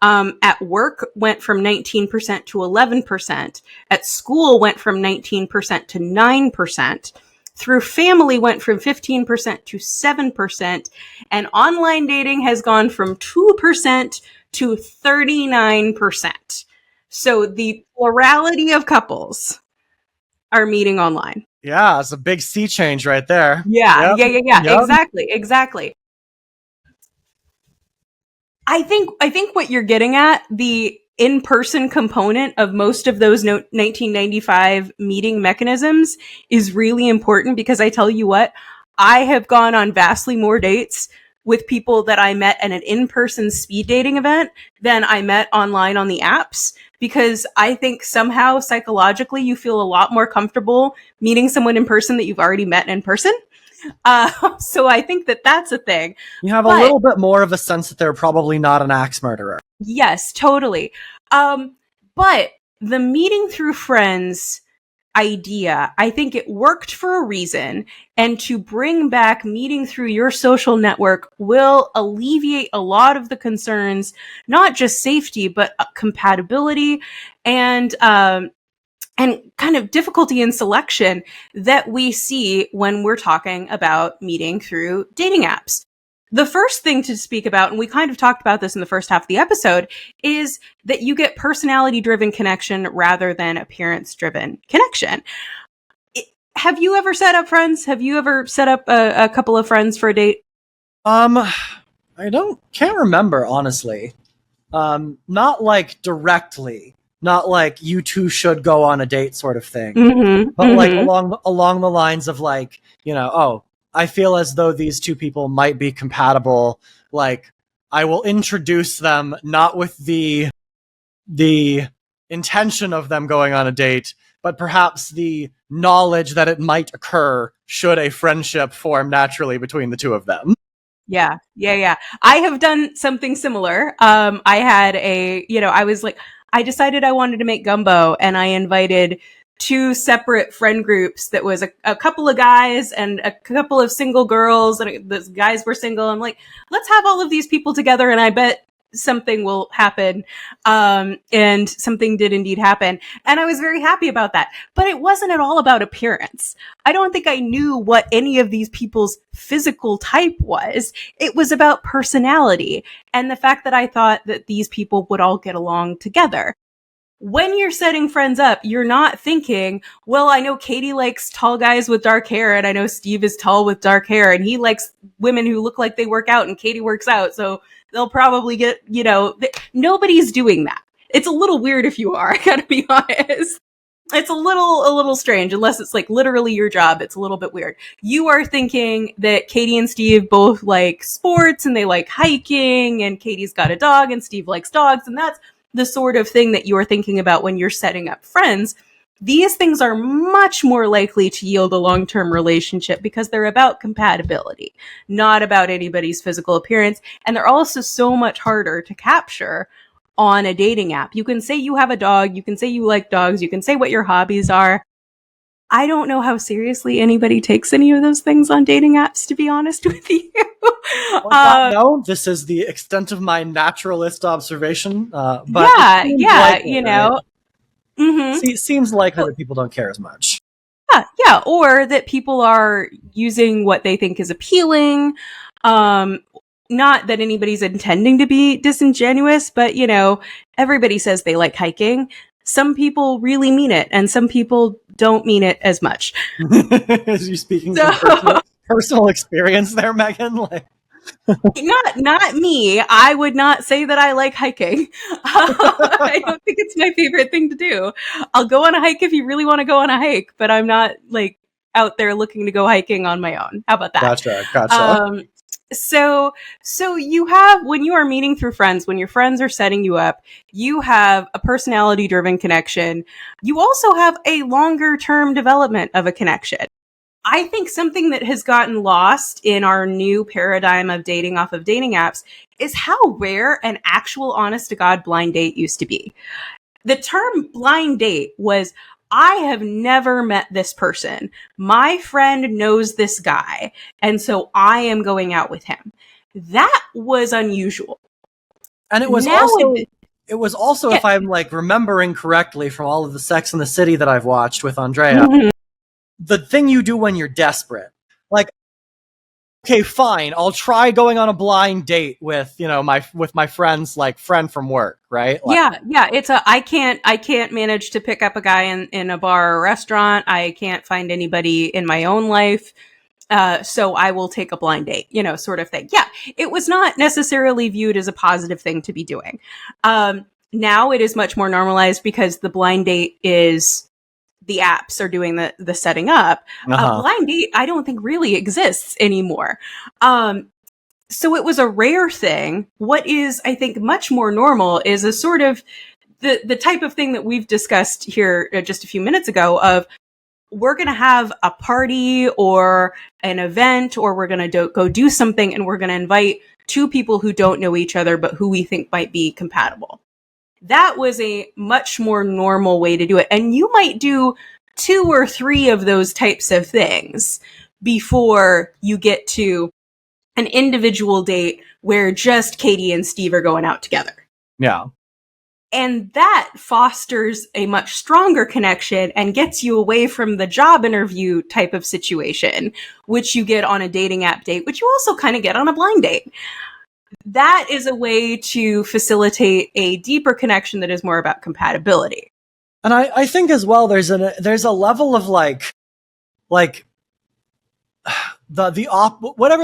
At work went from 19% to 11%. At school went from 19% to 9%. Through family went from 15% to 7%. And online dating has gone from 2% to 39%. So the plurality of couples are meeting online. Yeah, it's a big sea change right there. Yeah. Exactly. I think what you're getting at, the in-person component of most of those 1995 meeting mechanisms, is really important, because I tell you what, I have gone on vastly more dates with people that I met at an in-person speed dating event than I met online on the apps, because I think somehow psychologically you feel a lot more comfortable meeting someone in person that you've already met in person. So I think that that's a thing. You have a little bit more of a sense that they're probably not an axe murderer. Yes, totally. But the meeting through friends idea, I think it worked for a reason, and to bring back meeting through your social network will alleviate a lot of the concerns, not just safety, but compatibility and kind of difficulty in selection that we see when we're talking about meeting through dating apps. The first thing to speak about, and we kind of talked about this in the first half of the episode, is that you get personality-driven connection rather than appearance-driven connection. Have you ever set up friends? Have you ever set up a couple of friends for a date? I can't remember, honestly. Not like directly. Not like you two should go on a date sort of thing. But like along the lines of like, you know, I feel as though these two people might be compatible. like I will introduce them not with the intention of them going on a date, but perhaps the knowledge that it might occur should a friendship form naturally between the two of them. Yeah. I have done something similar. I had I decided I wanted to make gumbo, and I invited two separate friend groups that was a couple of guys and a couple of single girls, and the guys were single. I'm like, let's have all of these people together, and I bet something will happen. And something did indeed happen. And I was very happy about that. But it wasn't at all about appearance. I don't think I knew what any of these people's physical type was. It was about personality and the fact that I thought that these people would all get along together. When you're setting friends up, you're not thinking, well, I know Katie likes tall guys with dark hair, and I know Steve is tall with dark hair, and he likes women who look like they work out, and Katie works out, so they'll probably get, nobody's doing that. It's a little weird if you are, I gotta be honest. It's a little strange, unless it's like literally your job. It's a little bit weird. You are thinking that Katie and Steve both like sports, and they like hiking, and Katie's got a dog, and Steve likes dogs, and that's the sort of thing that you are thinking about when you're setting up friends. These things are much more likely to yield a long-term relationship because they're about compatibility, not about anybody's physical appearance. And they're also so much harder to capture on a dating app. You can say you have a dog, you can say you like dogs, you can say what your hobbies are. I don't know how seriously anybody takes any of those things on dating apps, to be honest with you. No, this is the extent of my naturalist observation. But likely, right? Mm-hmm. Seems likely that people don't care as much. Yeah, or that people are using what they think is appealing. Not that anybody's intending to be disingenuous, but everybody says they like hiking. Some people really mean it, and some people don't mean it as much. Is you speaking from personal experience there, Megan? Not me. I would not say that I like hiking. I don't think it's my favorite thing to do. I'll go on a hike if you really want to go on a hike, but I'm not like out there looking to go hiking on my own. How about that? Gotcha. So you have, when you are meeting through friends, when your friends are setting you up, you have a personality driven connection. You also have a longer term development of a connection. I think something that has gotten lost in our new paradigm of dating off of dating apps is how rare an actual honest to God blind date used to be. The term blind date was, I have never met this person. My friend knows this guy, and so I am going out with him. That was unusual. And it was also, if I'm like remembering correctly from all of the Sex and the City that I've watched with Andrea, the thing you do when you're desperate. Like, okay, fine, I'll try going on a blind date with, my friend's like friend from work, right? Like, yeah. It's I can't manage to pick up a guy in a bar or a restaurant. I can't find anybody in my own life. So I will take a blind date, sort of thing. Yeah, it was not necessarily viewed as a positive thing to be doing. Now it is much more normalized because the blind date is, the apps are doing the setting up. A blind date, I don't think really exists anymore. So it was a rare thing. What is, I think, much more normal is a sort of the type of thing that we've discussed here just a few minutes ago of, we're going to have a party or an event, or we're going to go do something, and we're going to invite two people who don't know each other, but who we think might be compatible. That was a much more normal way to do it. And you might do 2 or 3 of those types of things before you get to an individual date where just Katie and Steve are going out together. Yeah. And that fosters a much stronger connection and gets you away from the job interview type of situation, which you get on a dating app date, which you also kind of get on a blind date. That is a way to facilitate a deeper connection that is more about compatibility. And I think as well, there's a level of like whatever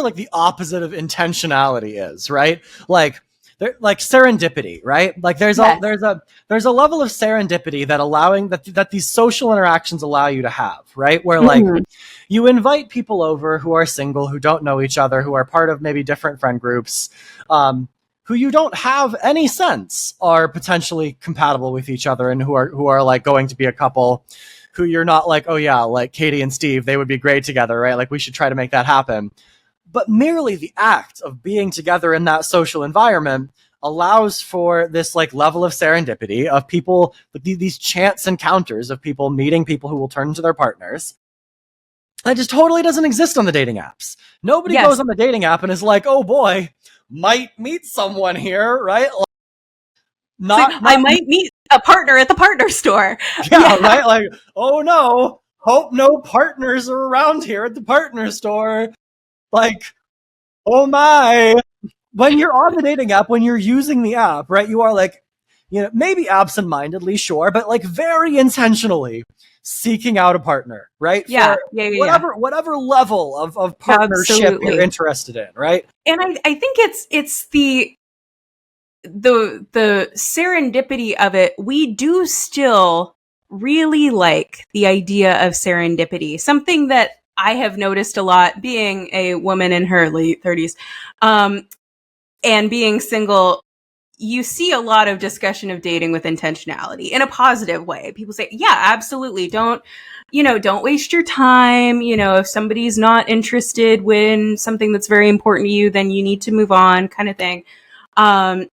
like the opposite of intentionality is, right? Like like serendipity, right? Like there's Yes. a level of serendipity that these social interactions allow you to have, right? Where like you invite people over who are single, who don't know each other, who are part of maybe different friend groups, who you don't have any sense are potentially compatible with each other, and who are like going to be a couple, who you're not like, oh yeah, like Katie and Steve, they would be great together, right? Like we should try to make that happen. But merely the act of being together in that social environment allows for this like level of serendipity of people, these chance encounters of people meeting people who will turn into their partners. That just totally doesn't exist on the dating apps. Nobody goes on the dating app and is like, oh boy, might meet someone here, right? I might meet a partner at the partner store. Yeah, right? Like, oh no, hope no partners are around here at the partner store. Like, oh my. When you're on the dating app, when you're using the app, right, you are like, maybe absentmindedly, sure, but like very intentionally seeking out a partner, right? Yeah. Whatever level of partnership you're interested in, right? And I think it's the serendipity of it. We do still really like the idea of serendipity, something that I have noticed a lot being a woman in her late 30s, and being single. You see a lot of discussion of dating with intentionality in a positive way. People say, yeah, absolutely. Don't waste your time. If somebody's not interested in something that's very important to you, then you need to move on, kind of thing. But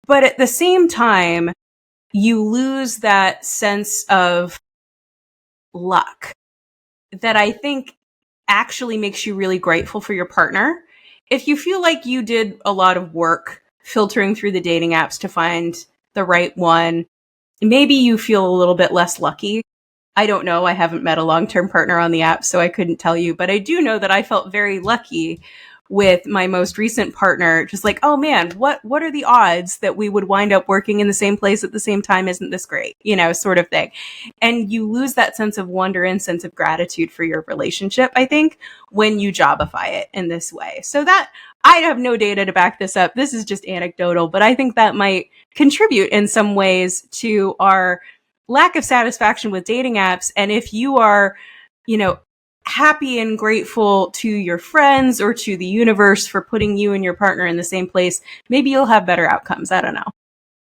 at the same time, you lose that sense of luck that I think actually makes you really grateful for your partner. If you feel like you did a lot of work filtering through the dating apps to find the right one, maybe you feel a little bit less lucky. I don't know. I haven't met a long-term partner on the app, so I couldn't tell you. But I do know that I felt very lucky with my most recent partner. Just like, oh man, what are the odds that we would wind up working in the same place at the same time? Isn't this great? Sort of thing. And you lose that sense of wonder and sense of gratitude for your relationship, I think, when you jobify it in this way. So that, I have no data to back this up. This is just anecdotal, but I think that might contribute in some ways to our lack of satisfaction with dating apps. And if you are, happy and grateful to your friends or to the universe for putting you and your partner in the same place, maybe you'll have better outcomes. I don't know. I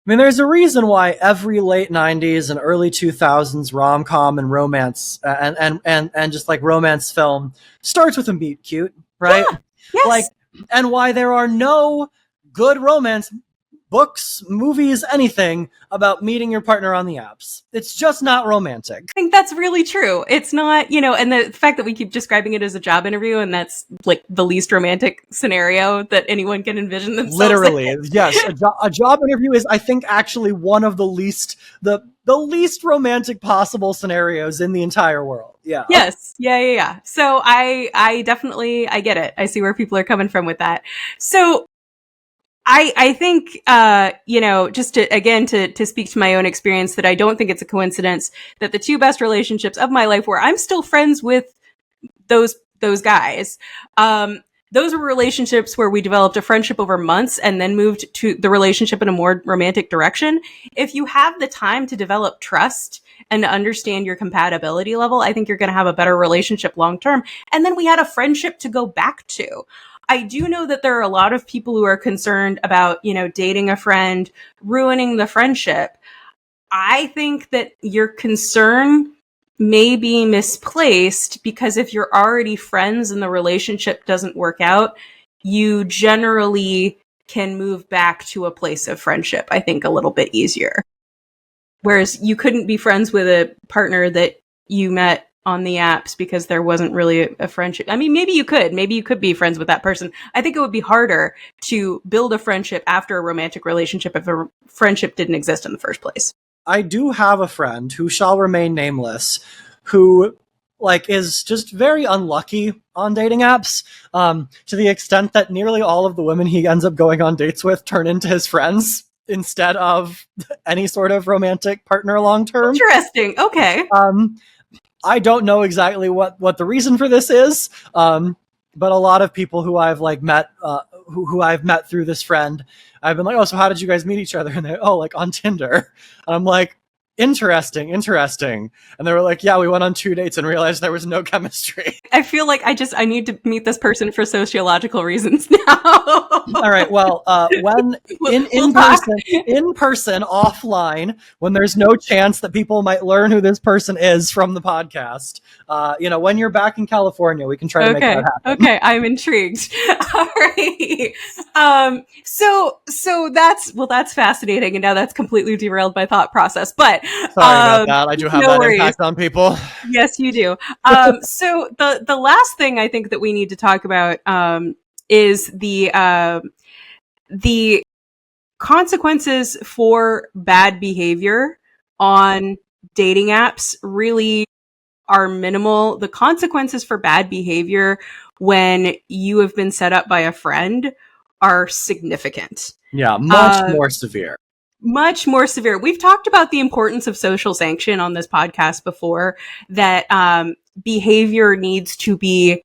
mean, there's a reason why every late 90s and early 2000s rom-com and romance and just like romance film starts with a meet cute, right? Yeah, yes. Like, and why there are no good romance books, movies, anything about meeting your partner on the apps. It's just not romantic. I think that's really true. It's not, and the fact that we keep describing it as a job interview, and that's like the least romantic scenario that anyone can envision themselves. Literally, yes. A job interview is, I think, actually one of the least romantic possible scenarios in the entire world. Yeah. Yes. Yeah. So I definitely, I get it. I see where people are coming from with that. So I think, just to speak to my own experience, that I don't think it's a coincidence that the two best relationships of my life, where I'm still friends with those guys, those were relationships where we developed a friendship over months and then moved to the relationship in a more romantic direction. If you have the time to develop trust and to understand your compatibility level, I think you're going to have a better relationship long term. And then we had a friendship to go back to. I do know that there are a lot of people who are concerned about, dating a friend, ruining the friendship. I think that your concern may be misplaced, because if you're already friends and the relationship doesn't work out, you generally can move back to a place of friendship, I think, a little bit easier. Whereas you couldn't be friends with a partner that you met on the apps because there wasn't really a friendship. I mean, maybe you could be friends with that person. I think it would be harder to build a friendship after a romantic relationship if a friendship didn't exist in the first place. I do have a friend who shall remain nameless, who is just very unlucky on dating apps, to the extent that nearly all of the women he ends up going on dates with turn into his friends instead of any sort of romantic partner long term. Interesting. Okay. I don't know exactly what the reason for this is, but a lot of people who I've met who I've met through this friend, I've been like, oh, so how did you guys meet each other? And they, oh, like on Tinder. And I'm like, interesting. And they were like, yeah, we went on 2 dates and realized there was no chemistry. I feel like I need to meet this person for sociological reasons now. All right. Well, when in person, offline, when there's no chance that people might learn who this person is from the podcast, when you're back in California, we can try to make that happen. Okay, I'm intrigued. All right. So that's fascinating, and now that's completely derailed my thought process. But sorry about that. I do have that impact on people. Yes, you do. So the last thing I think that we need to talk about is the consequences for bad behavior on dating apps really are minimal. The consequences for bad behavior when you have been set up by a friend are significant. Yeah, much more severe. Much more severe. We've talked about the importance of social sanction on this podcast before, that behavior needs to be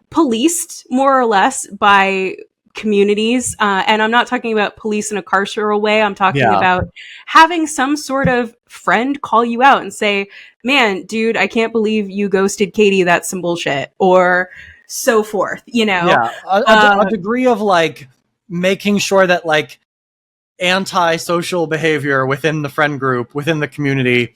policed more or less by communities. And I'm not talking about police in a carceral way. I'm talking about having some sort of friend call you out and say, man, dude, I can't believe you ghosted Katie. That's some bullshit. Or so forth, Yeah, a degree of like making sure that like anti-social behavior within the friend group, within the community,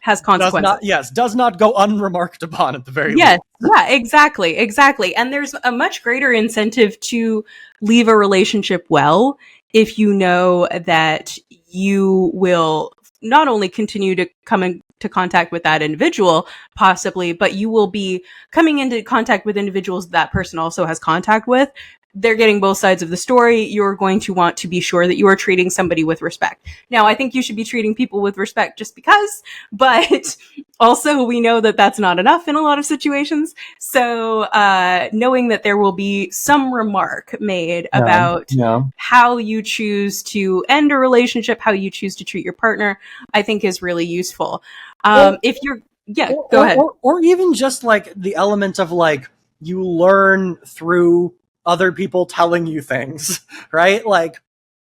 has consequences. Does not go unremarked upon at the very least. Yeah, exactly. And there's a much greater incentive to leave a relationship well if you know that you will not only continue to come into contact with that individual, possibly, but you will be coming into contact with individuals that person also has contact with. They're getting both sides of the story. You're going to want to be sure that you are treating somebody with respect. Now, I think you should be treating people with respect just because, but also we know that that's not enough in a lot of situations. So knowing that there will be some remark made about how you choose to end a relationship, how you choose to treat your partner, I think is really useful. Go ahead. Or even just like the element of like, you learn through other people telling you things, right? Like,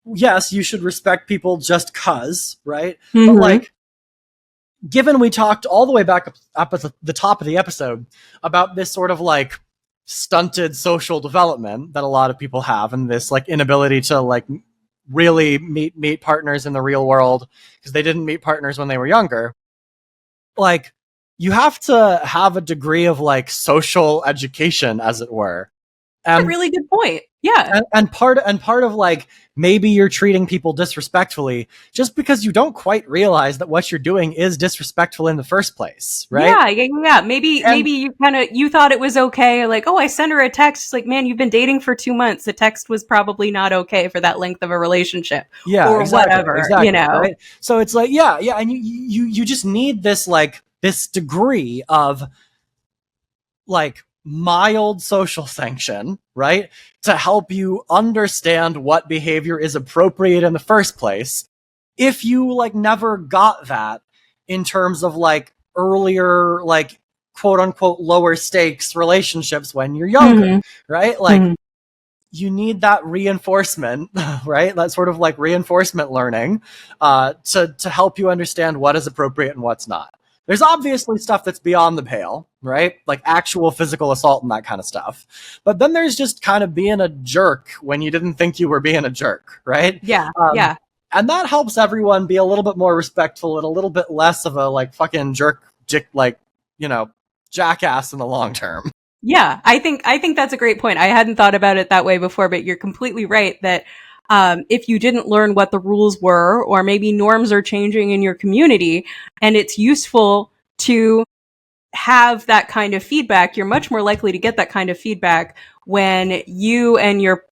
yes, you should respect people just cause, right? Mm-hmm. But like, given we talked all the way back up at the top of the episode about this sort of like stunted social development that a lot of people have, and this like inability to like really meet partners in the real world because they didn't meet partners when they were younger, like, you have to have a degree of like social education, as it were. That's a really good point. Yeah. And part of like, maybe you're treating people disrespectfully just because you don't quite realize that what you're doing is disrespectful in the first place, right? Yeah. Maybe you thought it was okay. Like, oh, I sent her a text. It's like, man, you've been dating for 2 months. The text was probably not okay for that length of a relationship. Yeah. Or whatever, Right? So it's like, yeah. And you just need this, like, this degree of like mild social sanction, right? To help you understand what behavior is appropriate in the first place. If you like never got that in terms of like earlier, like quote unquote lower stakes relationships when you're younger, right? Like you need that reinforcement, right? That sort of like reinforcement learning to help you understand what is appropriate and what's not. There's obviously stuff that's beyond the pale, right? Like actual physical assault and that kind of stuff. But then there's just kind of being a jerk when you didn't think you were being a jerk, right? Yeah. And that helps everyone be a little bit more respectful and a little bit less of a like fucking jerk, like, jackass in the long term. Yeah, I think that's a great point. I hadn't thought about it that way before, but you're completely right that if you didn't learn what the rules were, or maybe norms are changing in your community, and it's useful to have that kind of feedback, you're much more likely to get that kind of feedback when you and your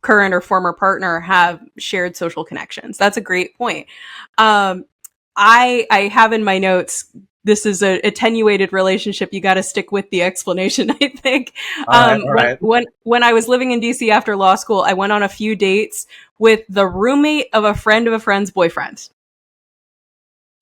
current or former partner have shared social connections. That's a great point. I have in my notes, this is a attenuated relationship. You got to stick with the explanation, I think. All right. When I was living in DC after law school, I went on a few dates with the roommate of a friend of a friend's boyfriend.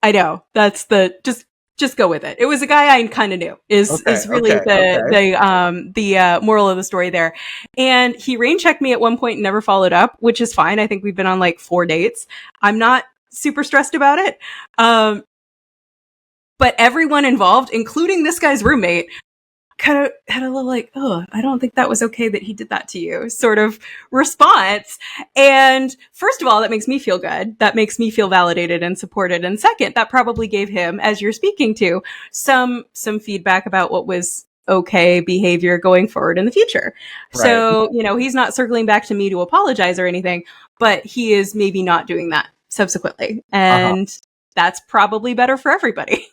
I know, that's just just go with it. It was a guy I kind of knew. Is really the moral of the story there. And he rain checked me at one point and never followed up, which is fine. I think we've been on like 4 dates. I'm not super stressed about it. But everyone involved, including this guy's roommate, kind of had a little like, oh, I don't think that was okay that he did that to you sort of response. And first of all, that makes me feel good. That makes me feel validated and supported. And second, that probably gave him, as you're speaking to, some feedback about what was okay behavior going forward in the future. Right. So, he's not circling back to me to apologize or anything, but he is maybe not doing that subsequently. And that's probably better for everybody.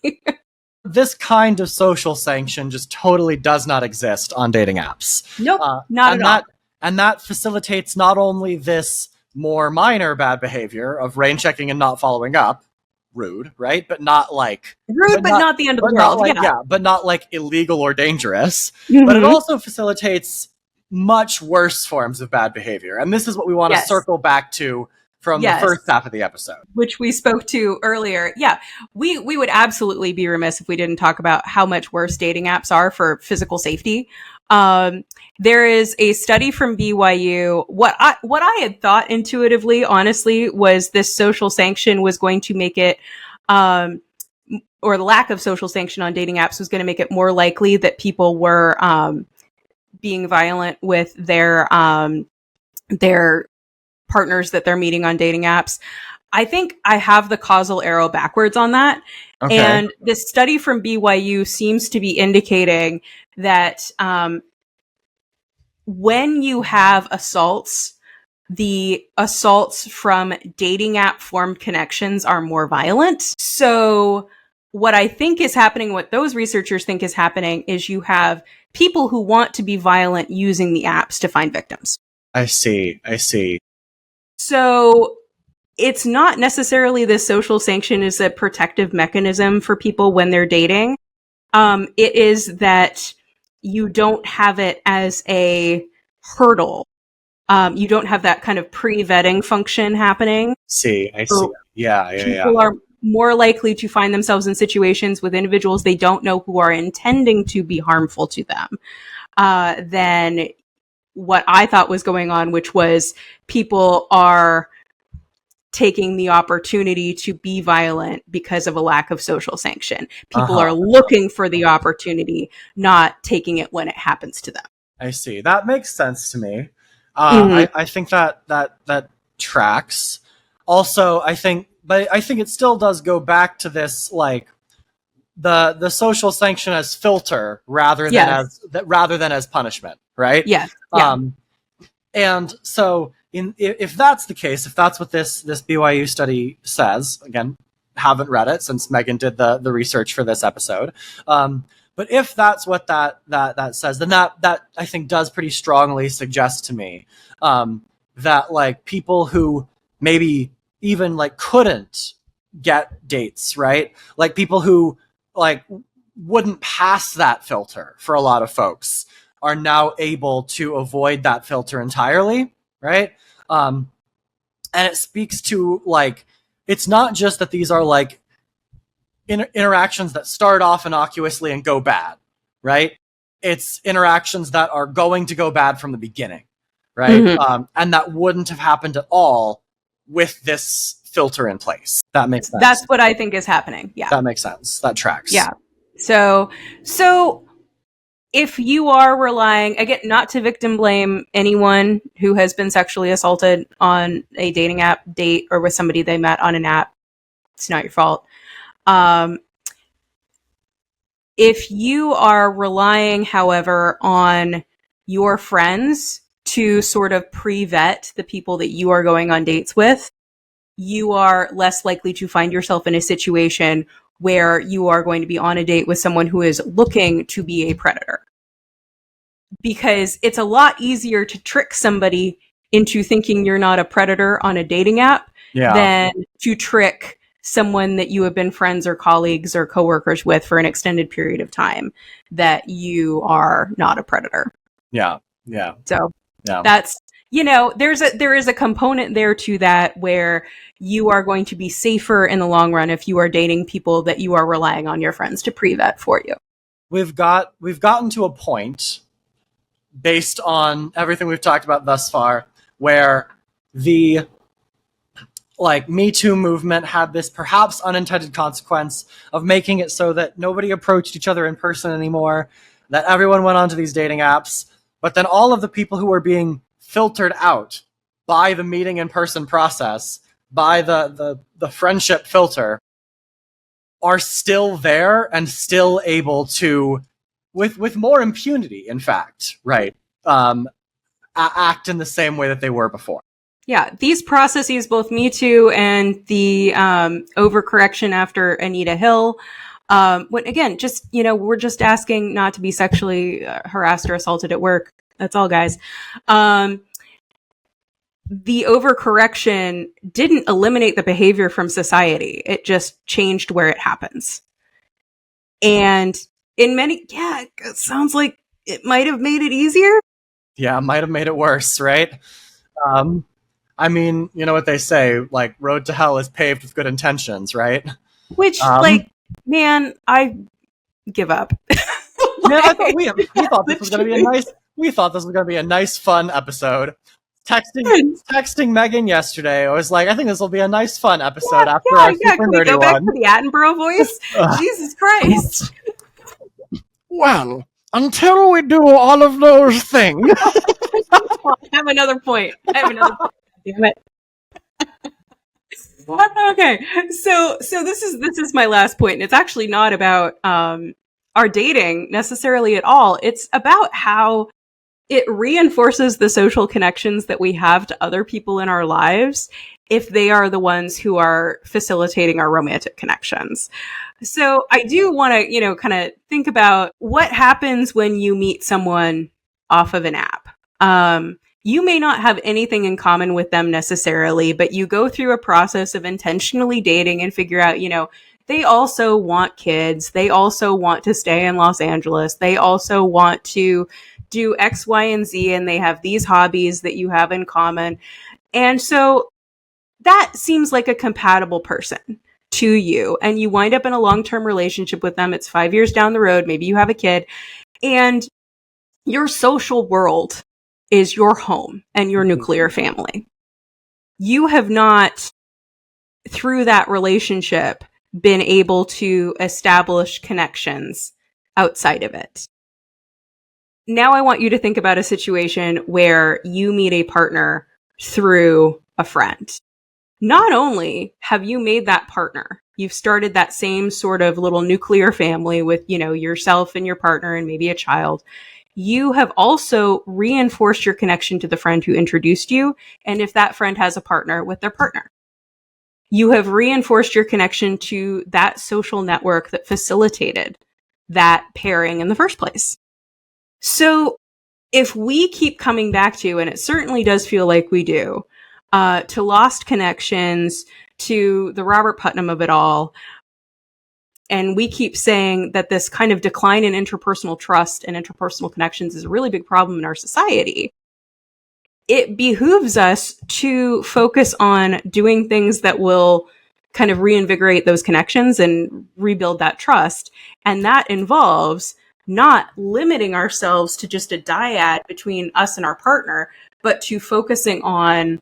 This kind of social sanction just totally does not exist on dating apps. Nope, not at all. And that facilitates not only this more minor bad behavior of rain checking and not following up, rude, right? But not like... Rude, but not the end of the world. But not like illegal or dangerous. Mm-hmm. But it also facilitates much worse forms of bad behavior. And this is what we want to circle back to from the first half of the episode, which we spoke to earlier. Yeah, we would absolutely be remiss if we didn't talk about how much worse dating apps are for physical safety. There is a study from BYU. What I had thought intuitively, honestly, was this social sanction was going to make it, or the lack of social sanction on dating apps was going to make it more likely that people were being violent with their partners that they're meeting on dating apps. I think I have the causal arrow backwards on that. Okay. And this study from BYU seems to be indicating that when you have assaults, the assaults from dating app formed connections are more violent. So what I think is happening, what those researchers think is happening, is you have people who want to be violent using the apps to find victims. I see. So it's not necessarily the social sanction is a protective mechanism for people when they're dating. It is that you don't have it as a hurdle. You don't have that kind of pre-vetting function happening. I see. Yeah. People are more likely to find themselves in situations with individuals they don't know who are intending to be harmful to them than what I thought was going on, which was people are taking the opportunity to be violent because of a lack of social sanction. People are looking for the opportunity, not taking it when it happens to them. I see. That makes sense to me. I think that tracks. Also, I think it still does go back to this, like, the social sanction as filter rather than as punishment, right? Yeah. And so if that's the case, if that's what this BYU study says, again, haven't read it since Megan did the research for this episode. But if that's what that says, then that I think does pretty strongly suggest to me that like people who maybe even like couldn't get dates, right? Like people who like wouldn't pass that filter for a lot of folks are now able to avoid that filter entirely, right? And it speaks to like, it's not just that these are like interactions that start off innocuously and go bad, right? It's interactions that are going to go bad from the beginning, right? Mm-hmm. And that wouldn't have happened at all with this filter in place. That makes sense. That's what I think is happening. Yeah. That makes sense. That tracks. Yeah. So if you are relying, again, not to victim blame anyone who has been sexually assaulted on a dating app date or with somebody they met on an app, it's not your fault. If you are relying, however, on your friends to sort of pre-vet the people that you are going on dates with, you are less likely to find yourself in a situation where you are going to be on a date with someone who is looking to be a predator. Because it's a lot easier to trick somebody into thinking you're not a predator on a dating app than to trick someone that you have been friends or colleagues or coworkers with for an extended period of time that you are not a predator. Yeah. So that's, there is a component there to that where you are going to be safer in the long run if you are dating people that you are relying on your friends to pre-vet for you. We've gotten to a point, based on everything we've talked about thus far, where the Me Too movement had this perhaps unintended consequence of making it so that nobody approached each other in person anymore, that everyone went onto these dating apps, but then all of the people who were being filtered out by the meeting in person process, by the friendship filter, are still there and still able to, with more impunity, in fact, right, act in the same way that they were before. Yeah, these processes, both Me Too and the overcorrection after Anita Hill, again, we're just asking not to be sexually harassed or assaulted at work. That's all, guys. The overcorrection didn't eliminate the behavior from society. It just changed where it happens. And it sounds like it might have made it easier. Yeah, it might have made it worse, right? I mean, you know what they say, like, road to hell is paved with good intentions, right? Which, man, I give up. Man, I thought we thought this was going to be a nice, fun episode. Texting Megan yesterday, I was like, I think this will be a nice, fun episode after our super Can we nerdy go back one. to the Attenborough voice? Jesus Christ. Well, until we do all of those things. I have another point. Damn it. Okay, so this is my last point, and it's actually not about our dating necessarily at all. It's about how it reinforces the social connections that we have to other people in our lives if they are the ones who are facilitating our romantic connections. So I do want to, kind of think about what happens when you meet someone off of an app. You may not have anything in common with them necessarily, but you go through a process of intentionally dating and figure out, they also want kids. They also want to stay in Los Angeles. They also want to do X, Y, and Z, and they have these hobbies that you have in common. And so that seems like a compatible person to you. And you wind up in a long-term relationship with them. It's 5 years down the road. Maybe you have a kid. And your social world is your home and your nuclear family. You have not, through that relationship, been able to establish connections outside of it. Now I want you to think about a situation where you meet a partner through a friend. Not only have you made that partner, you've started that same sort of little nuclear family with, yourself and your partner and maybe a child. You have also reinforced your connection to the friend who introduced you, and if that friend has a partner, with their partner. You have reinforced your connection to that social network that facilitated that pairing in the first place. So if we keep coming back to, and it certainly does feel like we do, to lost connections, to the Robert Putnam of it all, and we keep saying that this kind of decline in interpersonal trust and interpersonal connections is a really big problem in our society, it behooves us to focus on doing things that will kind of reinvigorate those connections and rebuild that trust. And that involves not limiting ourselves to just a dyad between us and our partner, but to focusing on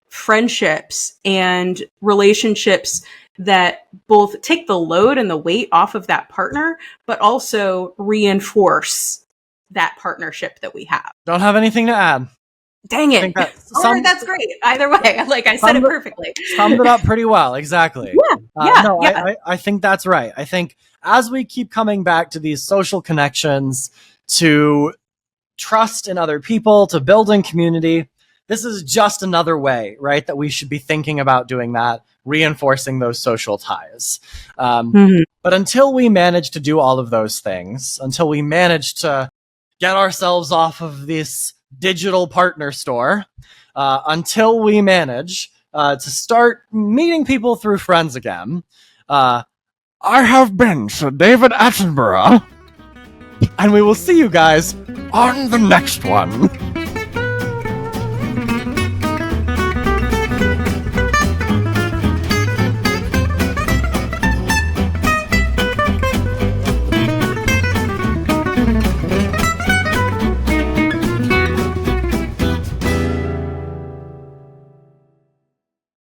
friendships and relationships that both take the load and the weight off of that partner, but also reinforce that partnership that we have. Don't have anything to add. Dang it. That's great. Either way, like I said it perfectly. Summed it up pretty well. Exactly. Yeah. I think that's right. I think as we keep coming back to these social connections, to trust in other people, to building community, this is just another way, right, that we should be thinking about doing that, reinforcing those social ties. But until we manage to do all of those things, until we manage to get ourselves off of this digital partner store, until we manage to start meeting people through friends again, I have been Sir David Attenborough, and we will see you guys on the next one.